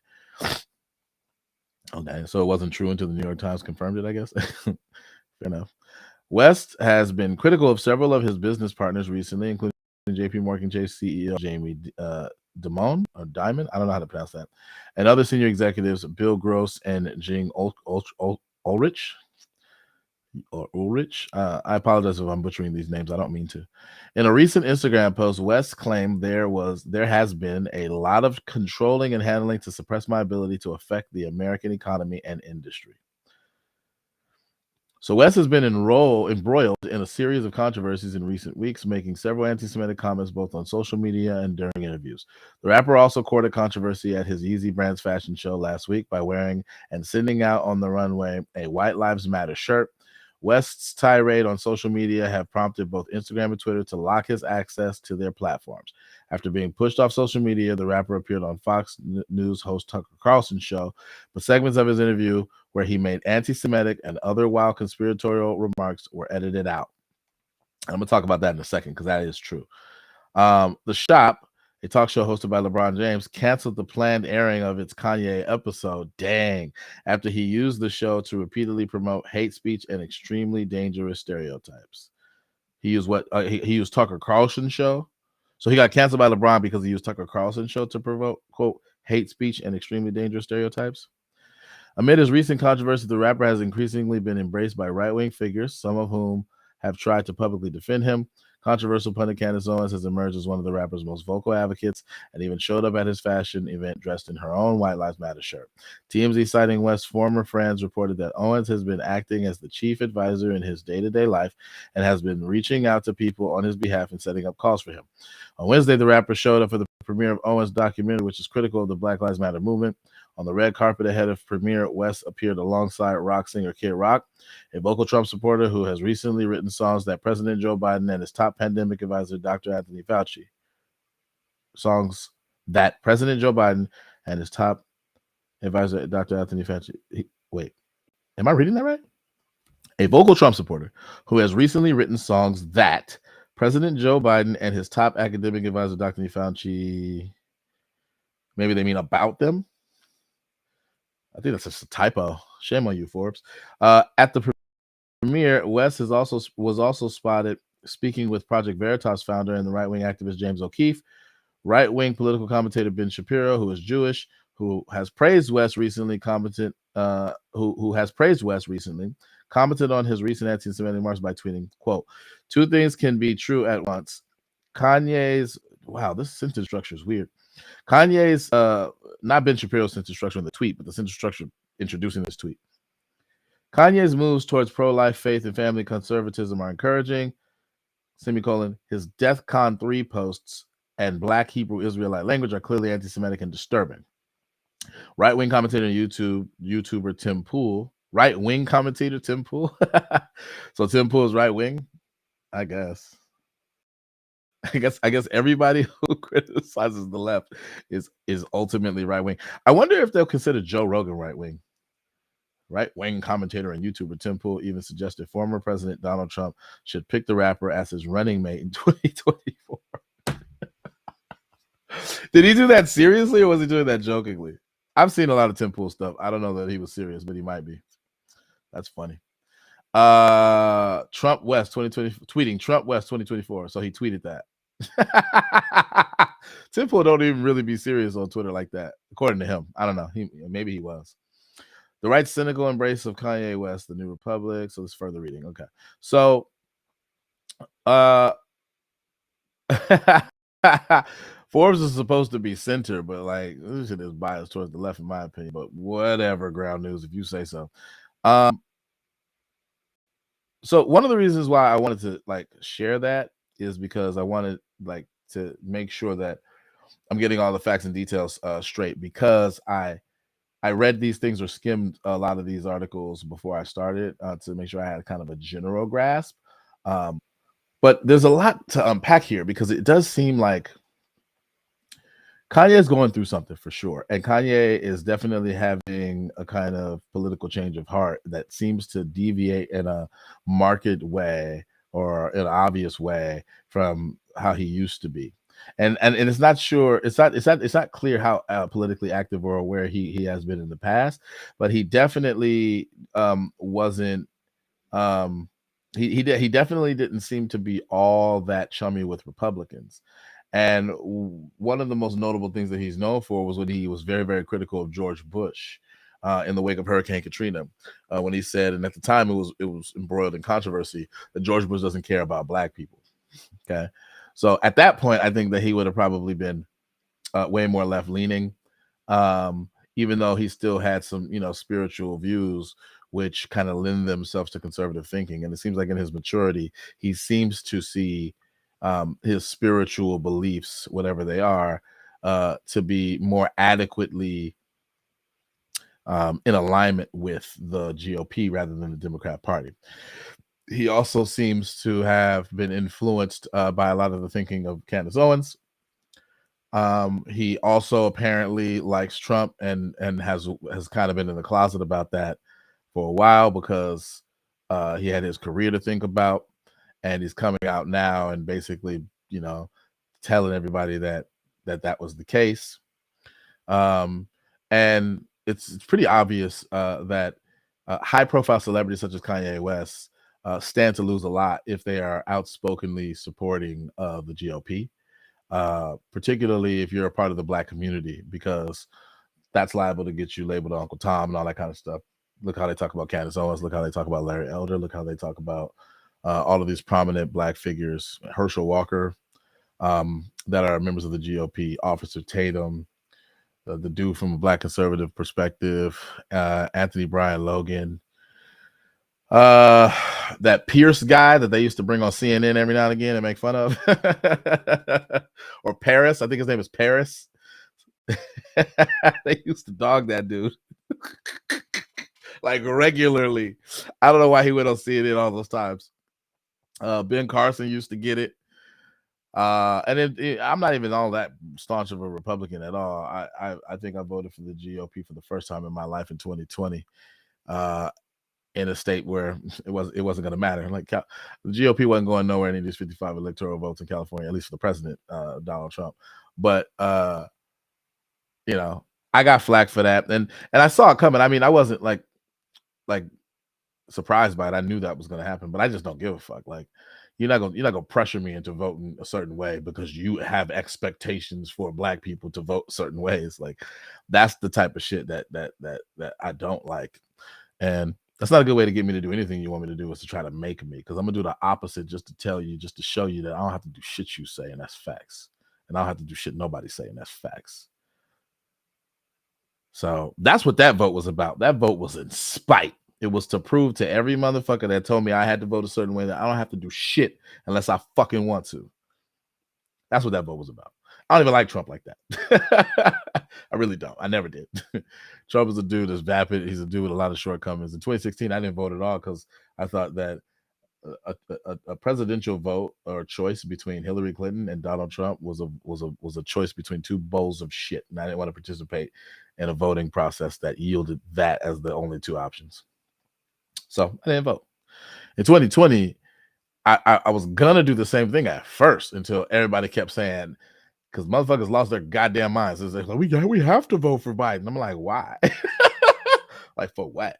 Okay, so it wasn't true until the New York Times confirmed it, I guess. Fair enough. West has been critical of several of his business partners recently, including JP Morgan Chase CEO Jamie Dimon, or Diamond, I don't know how to pronounce that, and other senior executives, Bill Gross and Jing Ulrich. I apologize if I'm butchering these names. I don't mean to. In a recent Instagram post, West claimed there has been a lot of controlling and handling to suppress my ability to affect the American economy and industry. So West has been embroiled in a series of controversies in recent weeks, making several anti-Semitic comments both on social media and during interviews. The rapper also courted controversy at his Yeezy Brands fashion show last week by wearing and sending out on the runway a White Lives Matter shirt. West's tirade on social media have prompted both Instagram and Twitter to lock his access to their platforms. After being pushed off social media, the rapper appeared on Fox News host Tucker Carlson's show, but segments of his interview where he made anti-Semitic and other wild conspiratorial remarks were edited out. I'm going to talk about that in a second because that is true. The Shop, a talk show hosted by LeBron James, canceled the planned airing of its Kanye episode, after he used the show to repeatedly promote hate speech and extremely dangerous stereotypes. He used he used Tucker Carlson's show. So he got canceled by LeBron because he used Tucker Carlson's show to promote, quote, hate speech and extremely dangerous stereotypes. Amid his recent controversy, the rapper has increasingly been embraced by right-wing figures, some of whom have tried to publicly defend him. Controversial pundit Candace Owens has emerged as one of the rapper's most vocal advocates and even showed up at his fashion event dressed in her own White Lives Matter shirt. TMZ, citing West's former friends, reported that Owens has been acting as the chief advisor in his day-to-day life and has been reaching out to people on his behalf and setting up calls for him. On Wednesday, the rapper showed up for the premiere of Owens' documentary, which is critical of the Black Lives Matter movement. On the red carpet ahead of premiere, West appeared alongside rock singer Kid Rock, a vocal Trump supporter who has recently written songs that President Joe Biden and his top pandemic advisor, Dr. Anthony Fauci. Songs that President Joe Biden and his top advisor, Dr. Anthony Fauci. Wait, am I reading that right? a vocal Trump supporter who has recently written songs that President Joe Biden and his top academic advisor, Dr. Fauci, maybe they mean about them. I think that's just a typo. Shame on you, Forbes. At the premiere, West was also spotted speaking with Project Veritas founder and the right-wing activist James O'Keefe, right-wing political commentator Ben Shapiro, who is Jewish, who has praised West recently, commented on his recent anti-Semitic remarks by tweeting, quote, "Two things can be true at once. Kanye's," wow, this sentence structure is weird. Kanye's, not Ben Shapiro's sentence structure in the tweet, but the sentence structure introducing this tweet. Kanye's moves towards pro-life, faith, and family conservatism are encouraging, semicolon, his DEFCON 3 posts and Black Hebrew Israelite language are clearly anti-Semitic and disturbing. Right-wing commentator and YouTuber Tim Pool, right-wing commentator Tim Pool. So Tim Pool is right-wing, I guess. I guess everybody who criticizes the left is ultimately right-wing. I wonder if they'll consider Joe Rogan right-wing. Right-wing commentator and YouTuber Tim Pool even suggested former President Donald Trump should pick the rapper as his running mate in 2024. Did he do that seriously or was he doing that jokingly? I've seen a lot of Tim Pool stuff. I don't know that he was serious, but he might be. That's funny. Trump West 2020 tweeting Trump West 2024. So he tweeted that. Tim Pool don't even really be serious on Twitter like that, according to him. I don't know. Maybe he was. The right's cynical embrace of Kanye West, the New Republic. So this further reading. Okay. So Forbes is supposed to be center, but like this shit is biased towards the left, in my opinion. But whatever, ground news, if you say so. So one of the reasons why I wanted to like share that is because I wanted like to make sure that I'm getting all the facts and details straight, because I read these things or skimmed a lot of these articles before I started to make sure I had kind of a general grasp. But there's a lot to unpack here because it does seem like Kanye is going through something for sure. And Kanye is definitely having a kind of political change of heart that seems to deviate in a marked way or in an obvious way from how he used to be. And it's not sure, it's not clear how politically active or where he has been in the past, but he definitely wasn't he definitely didn't seem to be all that chummy with Republicans. And one of the most notable things that he's known for was when he was very, very critical of George Bush in the wake of Hurricane Katrina, when he said, and at the time it was embroiled in controversy, that George Bush doesn't care about Black people. Okay, so at that point, I think that he would have probably been way more left leaning, even though he still had some, spiritual views which kind of lend themselves to conservative thinking. And it seems like in his maturity, he seems to see his spiritual beliefs, whatever they are, to be more adequately in alignment with the GOP rather than the Democrat Party. He also seems to have been influenced by a lot of the thinking of Candace Owens. He also apparently likes Trump and has kind of been in the closet about that for a while because he had his career to think about. And he's coming out now and basically, telling everybody that was the case. And it's pretty obvious that high-profile celebrities such as Kanye West stand to lose a lot if they are outspokenly supporting the GOP, particularly if you're a part of the Black community, because that's liable to get you labeled Uncle Tom and all that kind of stuff. Look how they talk about Candace Owens. Look how they talk about Larry Elder. Look how they talk about all of these prominent Black figures, Herschel Walker, that are members of the GOP, Officer Tatum, the dude from a Black conservative perspective, Anthony Brian Logan, that Pierce guy that they used to bring on CNN every now and again and make fun of, or Paris. I think his name is Paris. They used to dog that dude like regularly. I don't know why he went on CNN all those times. Ben Carson used to get it. And I'm not even all that staunch of a Republican at all. I think I voted for the GOP for the first time in my life in 2020. in a state where it wasn't going to matter. Like the GOP wasn't going nowhere in these 55 electoral votes in California, at least for the president, Donald Trump. But you know, I got flack for that, and I saw it coming. I mean, I wasn't like surprised by it. I knew that was going to happen, but I just don't give a fuck. Like, you're not gonna pressure me into voting a certain way because you have expectations for Black people to vote certain ways. Like, that's the type of shit that I don't like, and that's not a good way to get me to do anything you want me to do, is to try to make me, because I'm gonna do the opposite just to tell you, just to show you that I don't have to do shit you say, and that's facts, and I don't have to do shit nobody say, and that's facts. So that's what that vote was about. That vote was in spite. It was to prove to every motherfucker that told me I had to vote a certain way that I don't have to do shit unless I fucking want to. That's what that vote was about. I don't even like Trump like that. I really don't. I never did. Trump is a dude that's vapid. He's a dude with a lot of shortcomings. In 2016, I didn't vote at all because I thought that a presidential vote or choice between Hillary Clinton and Donald Trump was a choice between two bowls of shit, and I didn't want to participate in a voting process that yielded that as the only two options. So I didn't vote. In 2020, I was gonna do the same thing at first until everybody kept saying, because motherfuckers lost their goddamn minds. It's like, we have to vote for Biden. I'm like, why? Like, for what?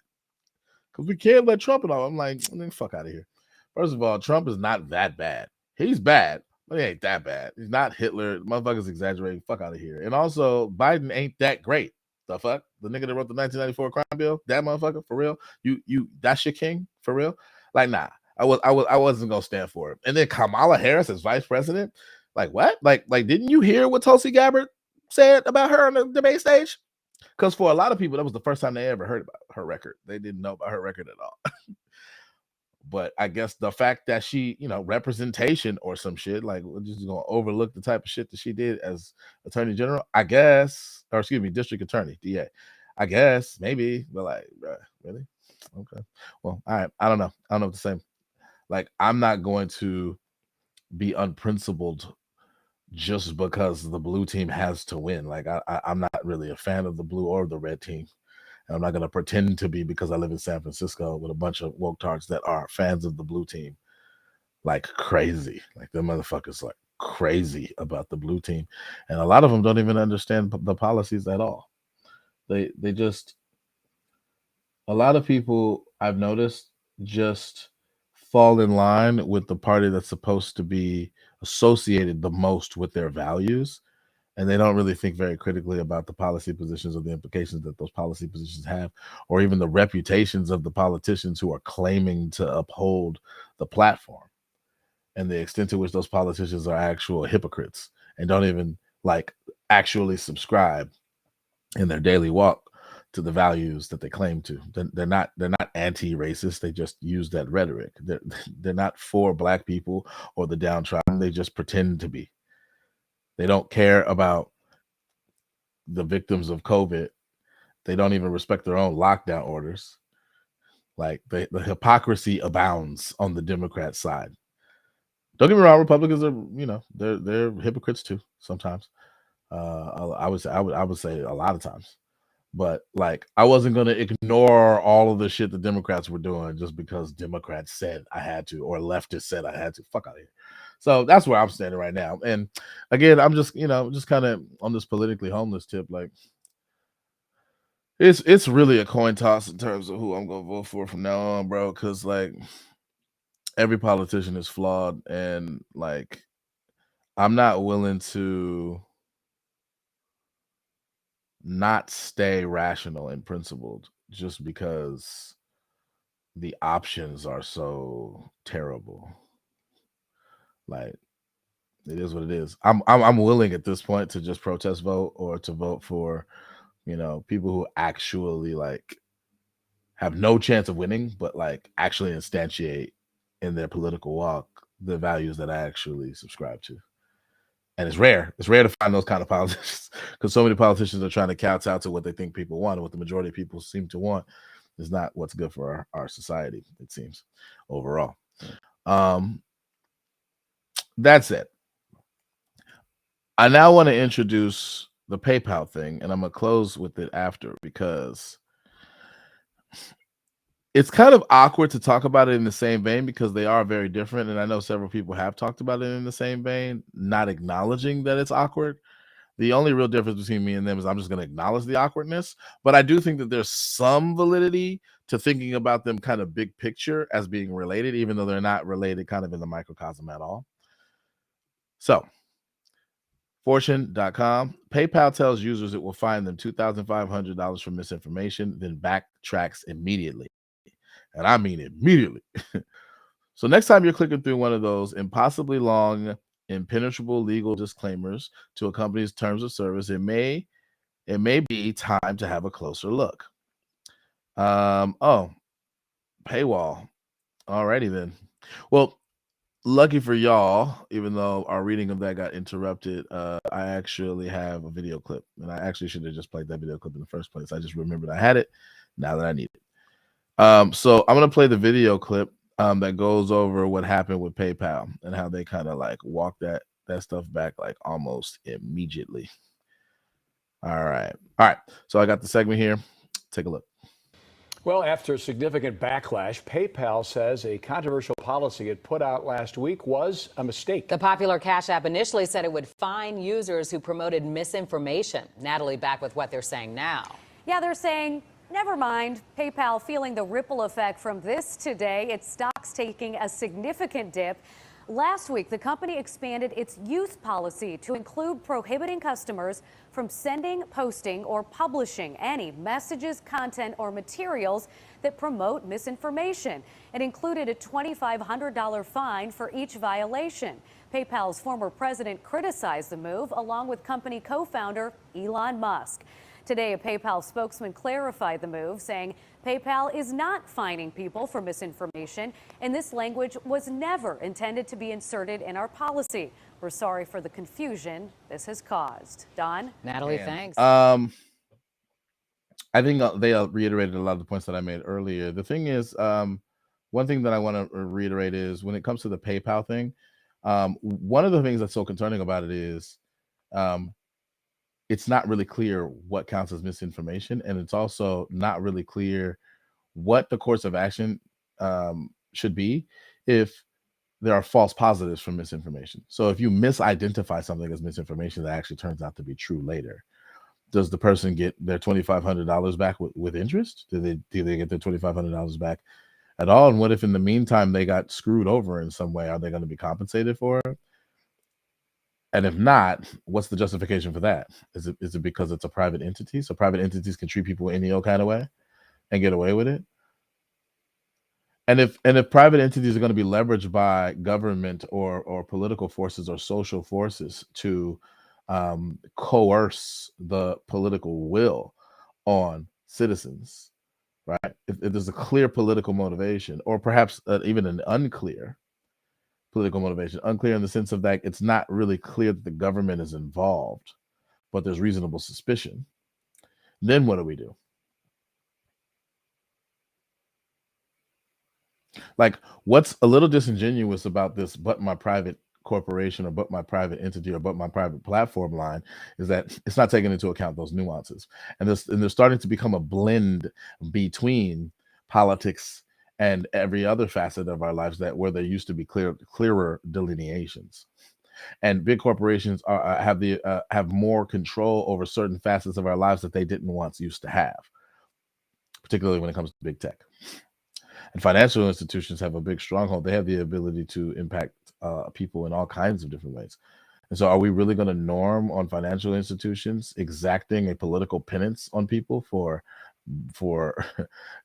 Because we can't let Trump and all. I'm like, fuck out of here. First of all, Trump is not that bad. He's bad, but he ain't that bad. He's not Hitler. Motherfuckers exaggerating. Fuck out of here. And also, Biden ain't that great. The fuck? The nigga that wrote the 1994 crime bill? That motherfucker? For real? You that's your king? For real? Like, nah. I wasn't gonna stand for it. And then Kamala Harris as vice president? Like, what? Like didn't you hear what Tulsi Gabbard said about her on the debate stage? Because for a lot of people, that was the first time they ever heard about her record. They didn't know about her record at all. But I guess the fact that she, representation or some shit, like, we're just gonna overlook the type of shit that she did as attorney general, I guess, or excuse me, district attorney, DA. I guess, maybe, but like, bruh, really? Okay. Well, all right. I don't know. I don't know what to say. Like, I'm not going to be unprincipled just because the blue team has to win. Like, I'm not really a fan of the blue or the red team. And I'm not going to pretend to be because I live in San Francisco with a bunch of woke tards that are fans of the blue team like crazy. Like, the motherfuckers like crazy about the blue team. And a lot of them don't even understand the policies at all. They just, a lot of people I've noticed just fall in line with the party that's supposed to be associated the most with their values, and they don't really think very critically about the policy positions or the implications that those policy positions have, or even the reputations of the politicians who are claiming to uphold the platform, and the extent to which those politicians are actual hypocrites and don't even like actually subscribe in their daily walk to the values that they claim to. They're not anti-racist. They just use that rhetoric. They're not for Black people or the downtrodden. They just pretend to be. They don't care about the victims of COVID. They don't even respect their own lockdown orders. Like, the hypocrisy abounds on the Democrat side. Don't get me wrong, Republicans are, they're hypocrites too sometimes. I would say a lot of times. But like, I wasn't gonna ignore all of the shit the Democrats were doing just because Democrats said I had to, or leftists said I had to. Fuck out of here. So that's where I'm standing right now. And again, I'm just, just kind of on this politically homeless tip. Like, it's really a coin toss in terms of who I'm gonna vote for from now on, bro. Because like, every politician is flawed, and like, I'm not willing to not stay rational and principled just because the options are so terrible. Like, it is what it is. I'm willing at this point to just protest vote, or to vote for, people who actually like have no chance of winning, but like actually instantiate in their political walk the values that I actually subscribe to. And it's rare. It's rare to find those kind of politicians, because so many politicians are trying to kowtow to what they think people want, and what the majority of people seem to want is not what's good for our society, it seems, overall. That's it. I now want to introduce the PayPal thing, and I'm going to close with it after, because it's kind of awkward to talk about it in the same vein because they are very different. And I know several people have talked about it in the same vein, not acknowledging that it's awkward. The only real difference between me and them is I'm just going to acknowledge the awkwardness. But I do think that there's some validity to thinking about them kind of big picture as being related, even though they're not related kind of in the microcosm at all. So, Fortune.com, PayPal tells users it will fine them $2,500 for misinformation, then backtracks immediately. And I mean immediately. So next time you're clicking through one of those impossibly long, impenetrable legal disclaimers to a company's terms of service, it may be time to have a closer look. Oh, paywall. Alrighty then. Well, lucky for y'all, even though our reading of that got interrupted, I actually have a video clip, and I actually should have just played that video clip in the first place. I just remembered I had it now that I need it. So I'm gonna play the video clip that goes over what happened with PayPal and how they kind of like walk that stuff back like almost immediately. All right. So I got the segment here. Take a look. Well, after significant backlash, PayPal says a controversial policy it put out last week was a mistake. The popular Cash App initially said it would fine users who promoted misinformation. Natalie, back with what they're saying now. Yeah, they're saying, never mind. PayPal feeling the ripple effect from this today. Its stock's taking a significant dip. Last week, the company expanded its use policy to include prohibiting customers from sending, posting, or publishing any messages, content, or materials that promote misinformation. It included a $2,500 fine for each violation. PayPal's former president criticized the move, along with company co-founder Elon Musk. Today, a PayPal spokesman clarified the move, saying PayPal is not fining people for misinformation, and this language was never intended to be inserted in our policy. We're sorry for the confusion this has caused. Don? Natalie, thanks. I think they reiterated a lot of the points that I made earlier. The thing is, one thing that I want to reiterate is when it comes to the PayPal thing, one of the things that's so concerning about it is it's not really clear what counts as misinformation, and it's also not really clear what the course of action should be if there are false positives from misinformation. So if you misidentify something as misinformation that actually turns out to be true later, does the person get their $2,500 back with interest? Do they get their $2,500 back at all? And what if in the meantime they got screwed over in some way? Are they going to be compensated for it? And if not, what's the justification for that? Is it because it's a private entity? So private entities can treat people any old kind of way and get away with it? And if private entities are going to be leveraged by government or political forces or social forces to coerce the political will on citizens, right? If there's a clear political motivation, or perhaps even an unclear political motivation, unclear in the sense of that it's not really clear that the government is involved, but there's reasonable suspicion, then what do we do? Like, what's a little disingenuous about this but my private corporation or but my private entity or but my private platform line is that it's not taking into account those nuances. And there's starting to become a blend between politics and every other facet of our lives that where there used to be clearer delineations. And big corporations have more control over certain facets of our lives that they didn't once used to have, particularly when it comes to big tech. And financial institutions have a big stronghold. They have the ability to impact people in all kinds of different ways. And so are we really going to norm on financial institutions exacting a political penance on people for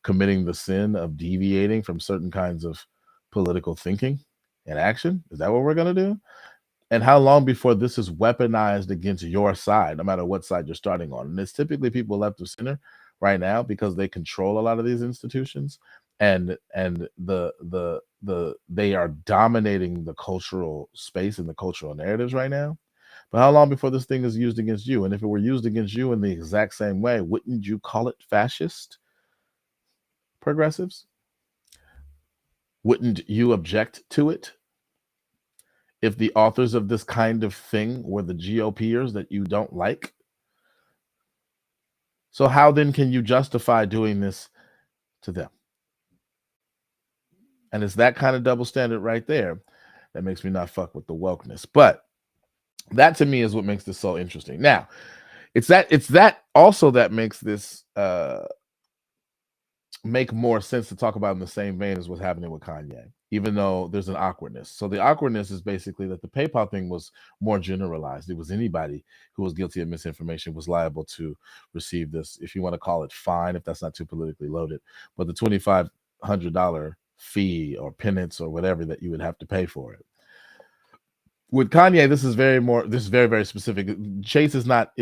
committing the sin of deviating from certain kinds of political thinking and action? Is that what we're going to do? And how long before this is weaponized against your side, no matter what side you're starting on? And it's typically people left of center right now because they control a lot of these institutions, and they are dominating the cultural space and the cultural narratives right now. But how long before this thing is used against you? And if it were used against you in the exact same way, wouldn't you call it fascist? Progressives? Wouldn't you object to it if the authors of this kind of thing were the GOPers that you don't like? So how then can you justify doing this to them? And it's that kind of double standard right there that makes me not fuck with the wokeness. But that to me is what makes this so interesting. Now, it's that also that makes this make more sense to talk about in the same vein as what's happening with Kanye, even though there's an awkwardness. So the awkwardness is basically that the PayPal thing was more generalized. It was anybody who was guilty of misinformation was liable to receive this, if you want to call it fine, if that's not too politically loaded, but the $2,500 fee or penance or whatever that you would have to pay for it. With Kanye, this is very, very specific. Chase is not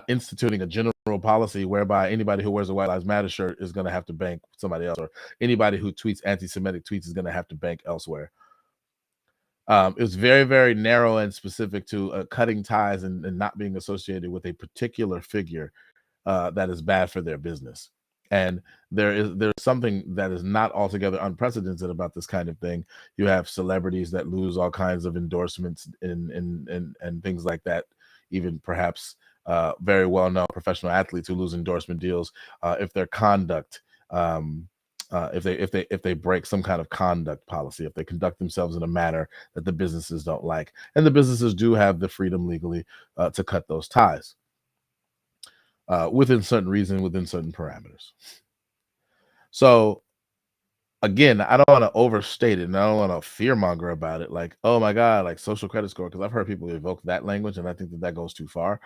instituting a general policy whereby anybody who wears a White Lives Matter shirt is going to have to bank somebody else, or anybody who tweets anti-Semitic tweets is going to have to bank elsewhere. It was very, very narrow and specific to cutting ties and not being associated with a particular figure that is bad for their business. And there's something that is not altogether unprecedented about this kind of thing. You have celebrities that lose all kinds of endorsements and things like that. Even perhaps very well-known professional athletes who lose endorsement deals if their conduct, if they break some kind of conduct policy, if they conduct themselves in a manner that the businesses don't like, and the businesses do have the freedom legally to cut those ties. Within certain reason, within certain parameters. So again, I don't want to overstate it, and I don't want to fearmonger about it. Like, oh my God, like social credit score, because I've heard people evoke that language, and I think that goes too far.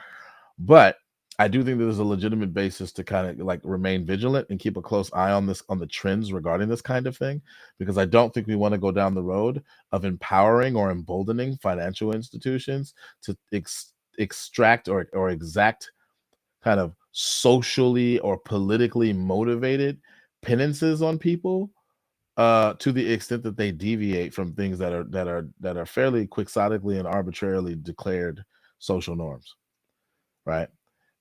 But I do think there's a legitimate basis to kind of like remain vigilant and keep a close eye on the trends regarding this kind of thing, because I don't think we want to go down the road of empowering or emboldening financial institutions to extract or exact kind of socially or politically motivated penances on people to the extent that they deviate from things that are fairly quixotically and arbitrarily declared social norms, right?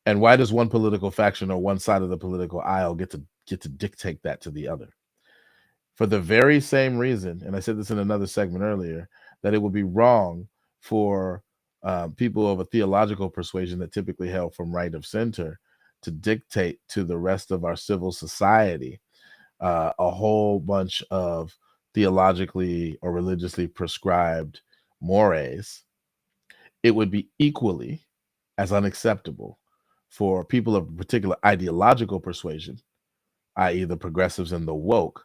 And why does one political faction or one side of the political aisle get to dictate that to the other? For the very same reason, and I said this in another segment earlier, that it would be wrong for people of a theological persuasion that typically hail from right of center to dictate to the rest of our civil society a whole bunch of theologically or religiously prescribed mores. It would be equally as unacceptable for people of a particular ideological persuasion, i.e. the progressives and the woke,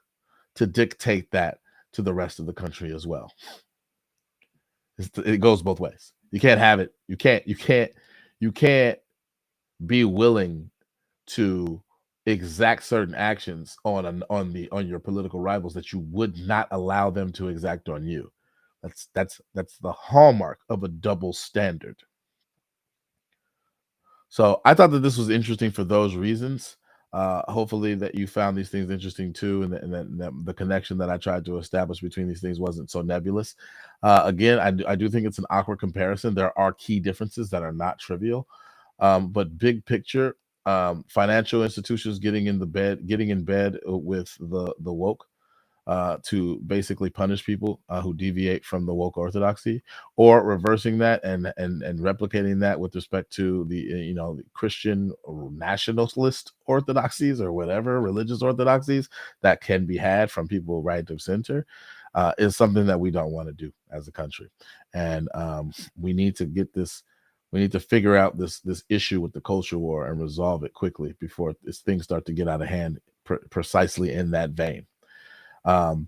to dictate that to the rest of the country as well. It goes both ways. You can't have it. You can't be willing to exact certain actions on your political rivals that you would not allow them to exact on you. That's the hallmark of a double standard. So I thought that this was interesting for those reasons. Hopefully that you found these things interesting too, and that the connection that I tried to establish between these things wasn't so nebulous. Again, I do think it's an awkward comparison. There are key differences that are not trivial, but big picture, financial institutions getting in bed with the woke to basically punish people who deviate from the woke orthodoxy, or reversing that and replicating that with respect to the the Christian or nationalist orthodoxies or whatever religious orthodoxies that can be had from people right of center, is something that we don't want to do as a country. And we need to get this. We need to figure out this issue with the culture war and resolve it quickly before things start to get out of hand. Precisely in that vein. I'll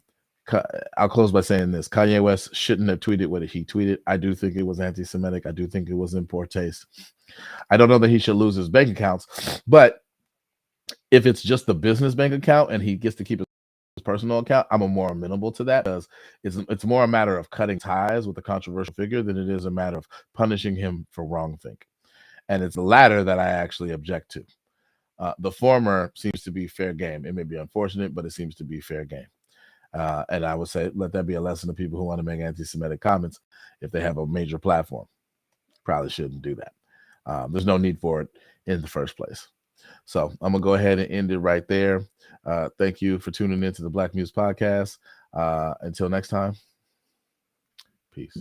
close by saying this: Kanye West shouldn't have tweeted what he tweeted. I do think it was anti-Semitic. I do think it was in poor taste. I don't know that he should lose his bank accounts, but if it's just the business bank account and he gets to keep his personal account, I'm more amenable to that, because it's more a matter of cutting ties with a controversial figure than it is a matter of punishing him for wrongthink. And it's the latter that I actually object to. The former seems to be fair game. It may be unfortunate, but it seems to be fair game. And I would say, let that be a lesson to people who want to make anti-Semitic comments. If they have a major platform, probably shouldn't do that. There's no need for it in the first place. So I'm going to go ahead and end it right there. Thank you for tuning into the Black Muse Podcast. Until next time, peace.